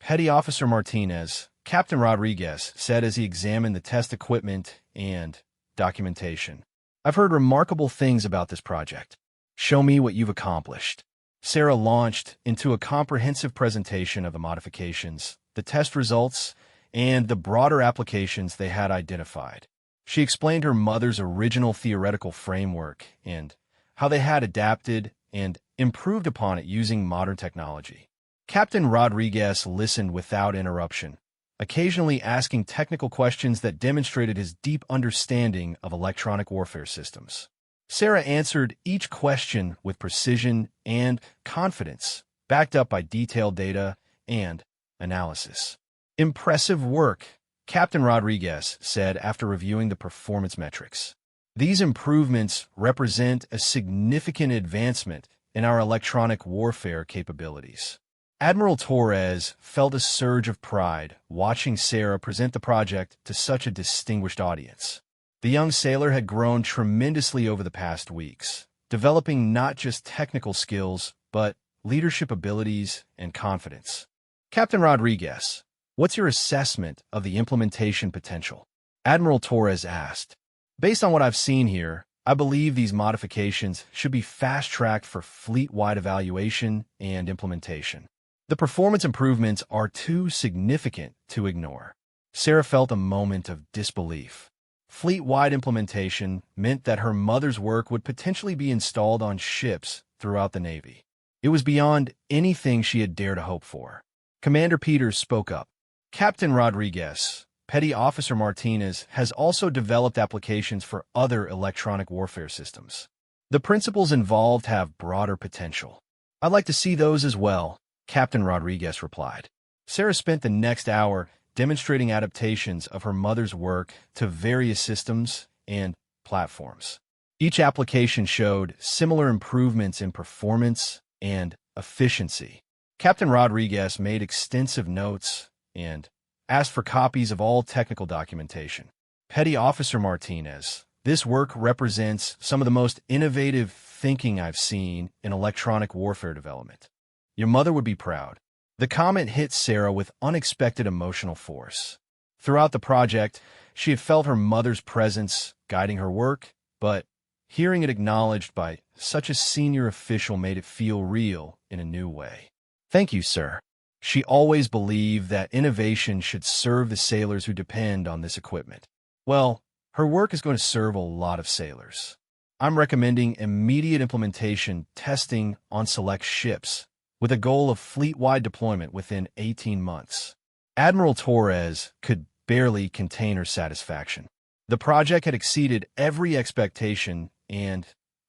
Petty Officer Martinez, Captain Rodriguez, said as he examined the test equipment and documentation, "I've heard remarkable things about this project. Show me what you've accomplished." Sarah launched into a comprehensive presentation of the modifications, the test results, and the broader applications they had identified. She explained her mother's original theoretical framework and how they had adapted and improved upon it using modern technology. Captain Rodriguez listened without interruption, occasionally asking technical questions that demonstrated his deep understanding of electronic warfare systems. Sarah answered each question with precision and confidence, backed up by detailed data and analysis. "Impressive work," Captain Rodriguez said after reviewing the performance metrics. "These improvements represent a significant advancement in our electronic warfare capabilities." Admiral Torres felt a surge of pride watching Sarah present the project to such a distinguished audience. The young sailor had grown tremendously over the past weeks, developing not just technical skills, but leadership abilities and confidence. "Captain Rodriguez, what's your assessment of the implementation potential?" Admiral Torres asked. "Based on what I've seen here, I believe these modifications should be fast-tracked for fleet-wide evaluation and implementation. The performance improvements are too significant to ignore." Sarah felt a moment of disbelief. Fleet-wide implementation meant that her mother's work would potentially be installed on ships throughout the Navy. It was beyond anything she had dared to hope for. Commander Peters spoke up. "Captain Rodriguez, Petty Officer Martinez has also developed applications for other electronic warfare systems. The principles involved have broader potential. I'd like to see those as well," Captain Rodriguez replied. Sarah spent the next hour demonstrating adaptations of her mother's work to various systems and platforms. Each application showed similar improvements in performance and efficiency. Captain Rodriguez made extensive notes and asked for copies of all technical documentation. "Petty Officer Martinez, this work represents some of the most innovative thinking I've seen in electronic warfare development. Your mother would be proud." The comment hit Sarah with unexpected emotional force. Throughout the project, she had felt her mother's presence guiding her work, but hearing it acknowledged by such a senior official made it feel real in a new way. "Thank you, sir." She always believed that innovation should serve the sailors who depend on this equipment. Well, her work is going to serve a lot of sailors. "I'm recommending immediate implementation testing on select ships, with a goal of fleet-wide deployment within 18 months. Admiral Torres could barely contain her satisfaction. The project had exceeded every expectation and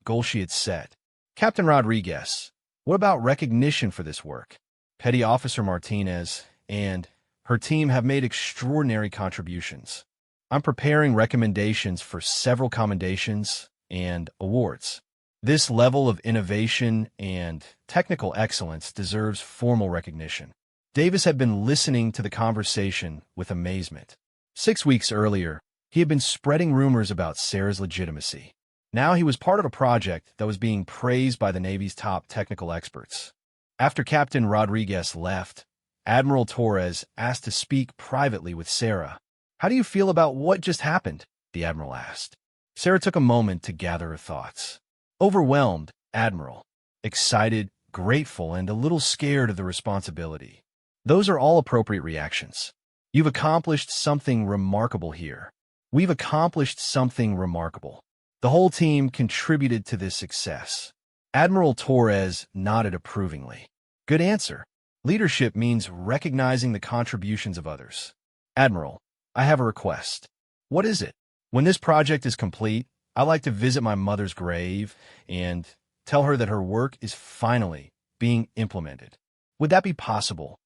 goal she had set. "Captain Rodriguez, what about recognition for this work?" Petty Officer Martinez and her team have made extraordinary contributions. "I'm preparing recommendations for several commendations and awards. This level of innovation and technical excellence deserves formal recognition." Davis had been listening to the conversation with amazement. 6 weeks earlier, he had been spreading rumors about Sarah's legitimacy. Now he was part of a project that was being praised by the Navy's top technical experts. After Captain Rodriguez left, Admiral Torres asked to speak privately with Sarah. "How do you feel about what just happened?" the Admiral asked. Sarah took a moment to gather her thoughts. "Overwhelmed, Admiral. Excited, grateful, and a little scared of the responsibility. Those are all appropriate reactions. You've accomplished something remarkable here. We've accomplished something remarkable. The whole team contributed to this success. Admiral Torres nodded approvingly. Good answer. Leadership means recognizing the contributions of others. Admiral, I have a request. What is it? When this project is complete, I'd like to visit my mother's grave and tell her that her work is finally being implemented. Would that be possible?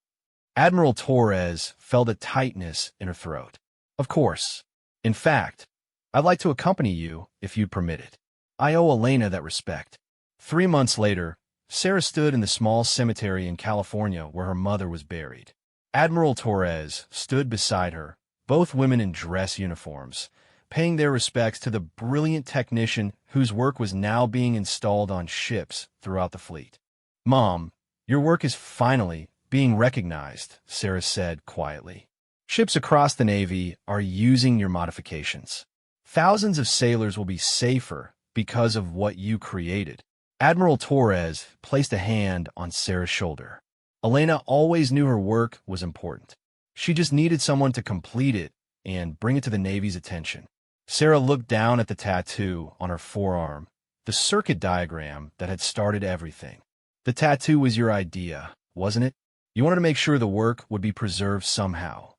Admiral Torres felt a tightness in her throat. Of course. In fact, I'd like to accompany you if you'd permit it. I owe Elena that respect. 3 months later, Sarah stood in the small cemetery in California where her mother was buried. Admiral Torres stood beside her, both women in dress uniforms, paying their respects to the brilliant technician whose work was now being installed on ships throughout the fleet. Mom, your work is finally being recognized, Sarah said quietly. Ships across the Navy are using your modifications. Thousands of sailors will be safer because of what you created. Admiral Torres placed a hand on Sarah's shoulder. Elena always knew her work was important. She just needed someone to complete it and bring it to the Navy's attention. Sarah looked down at the tattoo on her forearm, the circuit diagram that had started everything. The tattoo was your idea, wasn't it? You wanted to make sure the work would be preserved somehow.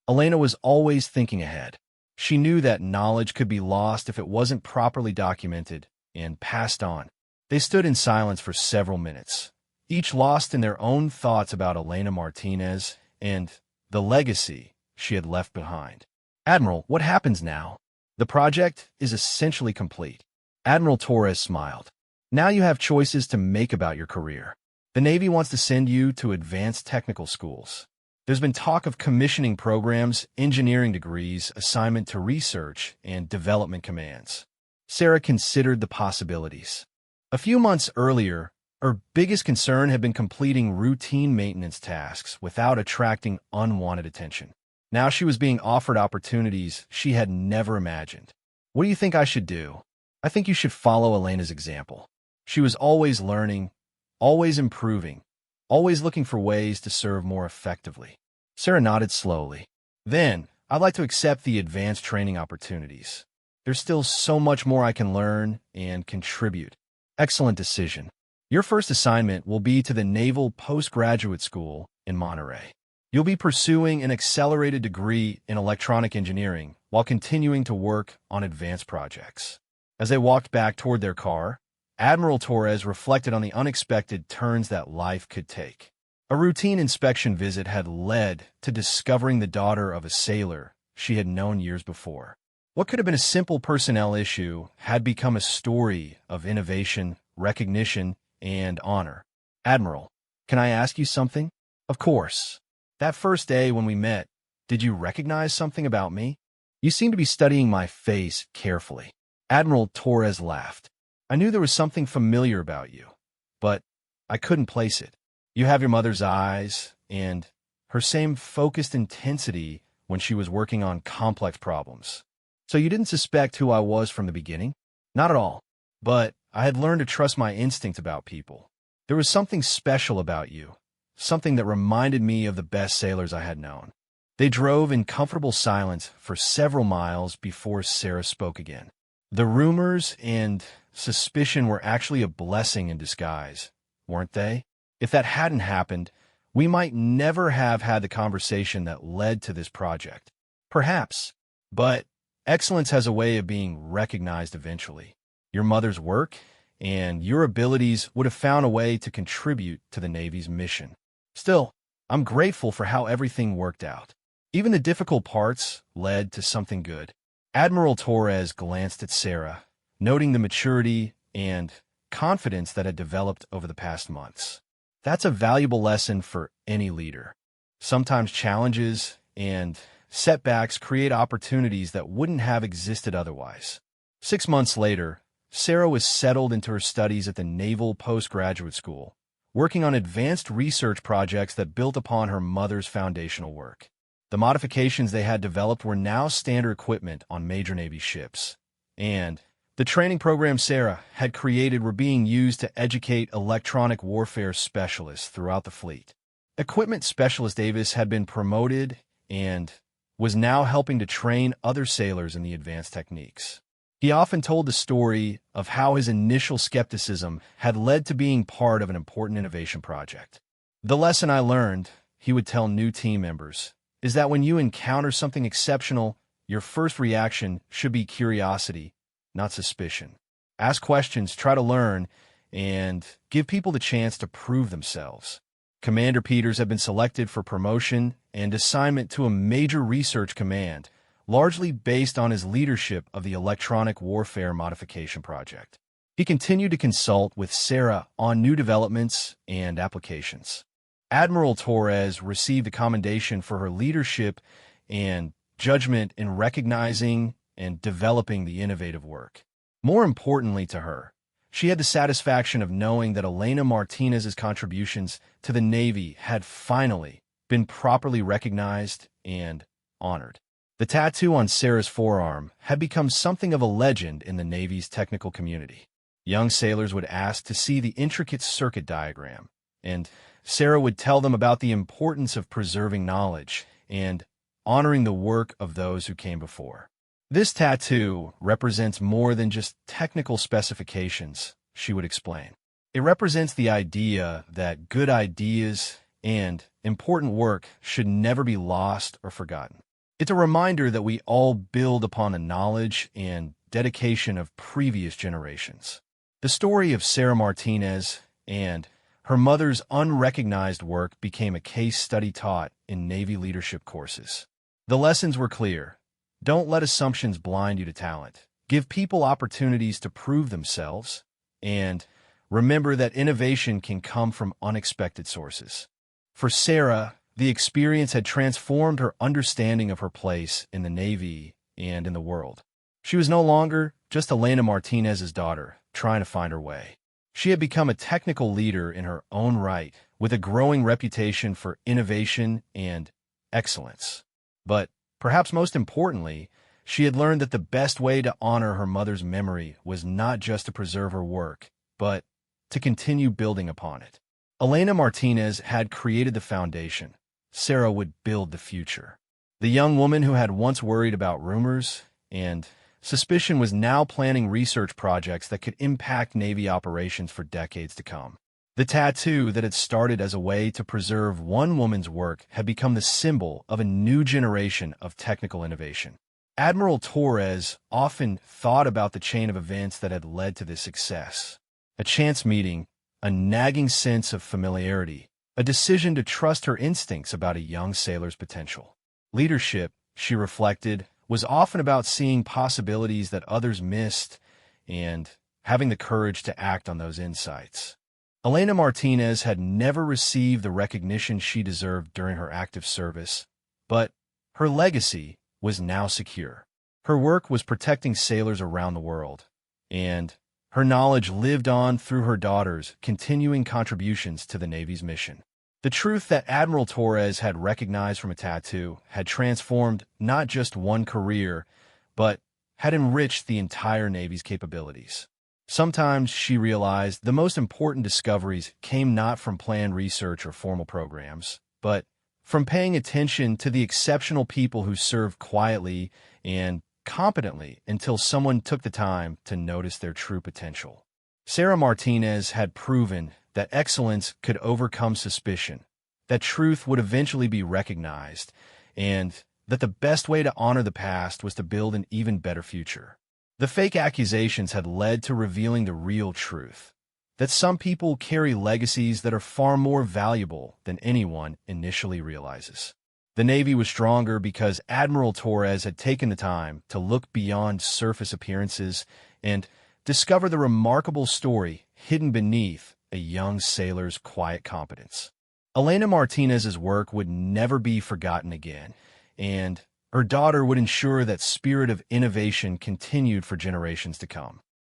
Elena was always thinking ahead. She knew that knowledge could be lost if it wasn't properly documented and passed on. They stood in silence for several minutes, each lost in their own thoughts about Elena Martinez and the legacy she had left behind. Admiral, what happens now? The project is essentially complete. Admiral Torres smiled. Now you have choices to make about your career. The Navy wants to send you to advanced technical schools. There's been talk of commissioning programs, engineering degrees, assignment to research, and development commands. Sarah considered the possibilities. A few months earlier, her biggest concern had been completing routine maintenance tasks without attracting unwanted attention. Now she was being offered opportunities she had never imagined. What do you think I should do? I think you should follow Elena's example. She was always learning, always improving, always looking for ways to serve more effectively. Sarah nodded slowly. Then, I'd like to accept the advanced training opportunities. There's still so much more I can learn and contribute. Excellent decision. Your first assignment will be to the Naval Postgraduate School in Monterey. You'll be pursuing an accelerated degree in electronic engineering while continuing to work on advanced projects. As they walked back toward their car, Admiral Torres reflected on the unexpected turns that life could take. A routine inspection visit had led to discovering the daughter of a sailor she had known years before. What could have been a simple personnel issue had become a story of innovation, recognition, and honor. Admiral, can I ask you something? Of course. That first day when we met, did you recognize something about me? You seemed to be studying my face carefully. Admiral Torres laughed. I knew there was something familiar about you, but I couldn't place it. You have your mother's eyes and her same focused intensity when she was working on complex problems. So you didn't suspect who I was from the beginning? Not at all. But I had learned to trust my instinct about people. There was something special about you, something that reminded me of the best sailors I had known. They drove in comfortable silence for several miles before Sarah spoke again. The rumors and suspicion were actually a blessing in disguise, weren't they? If that hadn't happened, we might never have had the conversation that led to this project. Perhaps. But excellence has a way of being recognized eventually. Your mother's work and your abilities would have found a way to contribute to the Navy's mission. Still, I'm grateful for how everything worked out. Even the difficult parts led to something good. Admiral Torres glanced at Sarah, noting the maturity and confidence that had developed over the past months. That's a valuable lesson for any leader. Sometimes challenges and setbacks create opportunities that wouldn't have existed otherwise. 6 months later, Sarah was settled into her studies at the Naval Postgraduate School, working on advanced research projects that built upon her mother's foundational work. The modifications they had developed were now standard equipment on major Navy ships, and the training programs Sarah had created were being used to educate electronic warfare specialists throughout the fleet. Equipment Specialist Davis had been promoted, and was now helping to train other sailors in the advanced techniques. He often told the story of how his initial skepticism had led to being part of an important innovation project. "The lesson I learned," he would tell new team members, "is that when you encounter something exceptional, your first reaction should be curiosity, not suspicion. Ask questions, try to learn, and give people the chance to prove themselves." Commander Peters had been selected for promotion and assignment to a major research command, largely based on his leadership of the electronic warfare modification project. He continued to consult with Sarah on new developments and applications. Admiral Torres received a commendation for her leadership and judgment in recognizing and developing the innovative work. More importantly to her, she had the satisfaction of knowing that Elena Martinez's contributions to the Navy had finally been properly recognized and honored. The tattoo on Sarah's forearm had become something of a legend in the Navy's technical community. Young sailors would ask to see the intricate circuit diagram, and Sarah would tell them about the importance of preserving knowledge and honoring the work of those who came before. "This tattoo represents more than just technical specifications," she would explain. "It represents the idea that good ideas and important work should never be lost or forgotten. It's a reminder that we all build upon the knowledge and dedication of previous generations." The story of Sarah Martinez and her mother's unrecognized work became a case study taught in Navy leadership courses. The lessons were clear. Don't let assumptions blind you to talent. Give people opportunities to prove themselves, and remember that innovation can come from unexpected sources. For Sarah, the experience had transformed her understanding of her place in the Navy and in the world. She was no longer just Elena Martinez's daughter, trying to find her way. She had become a technical leader in her own right, with a growing reputation for innovation and excellence. But perhaps most importantly, she had learned that the best way to honor her mother's memory was not just to preserve her work, but to continue building upon it. Elena Martinez had created the foundation. Sarah would build the future. The young woman who had once worried about rumors and suspicion was now planning research projects that could impact Navy operations for decades to come. The tattoo that had started as a way to preserve one woman's work had become the symbol of a new generation of technical innovation. Admiral Torres often thought about the chain of events that had led to this success. A chance meeting, a nagging sense of familiarity, a decision to trust her instincts about a young sailor's potential. Leadership, she reflected, was often about seeing possibilities that others missed and having the courage to act on those insights. Elena Martinez had never received the recognition she deserved during her active service, but her legacy was now secure. Her work was protecting sailors around the world, and her knowledge lived on through her daughter's continuing contributions to the Navy's mission. The truth that Admiral Torres had recognized from a tattoo had transformed not just one career, but had enriched the entire Navy's capabilities. Sometimes, she realized, the most important discoveries came not from planned research or formal programs, but from paying attention to the exceptional people who served quietly and competently until someone took the time to notice their true potential. Sarah Martinez had proven that excellence could overcome suspicion, that truth would eventually be recognized, and that the best way to honor the past was to build an even better future. The fake accusations had led to revealing the real truth, that some people carry legacies that are far more valuable than anyone initially realizes. The Navy was stronger because Admiral Torres had taken the time to look beyond surface appearances and discover the remarkable story hidden beneath a young sailor's quiet competence. Elena Martinez's work would never be forgotten again, and her daughter would ensure that spirit of innovation continued for generations to come.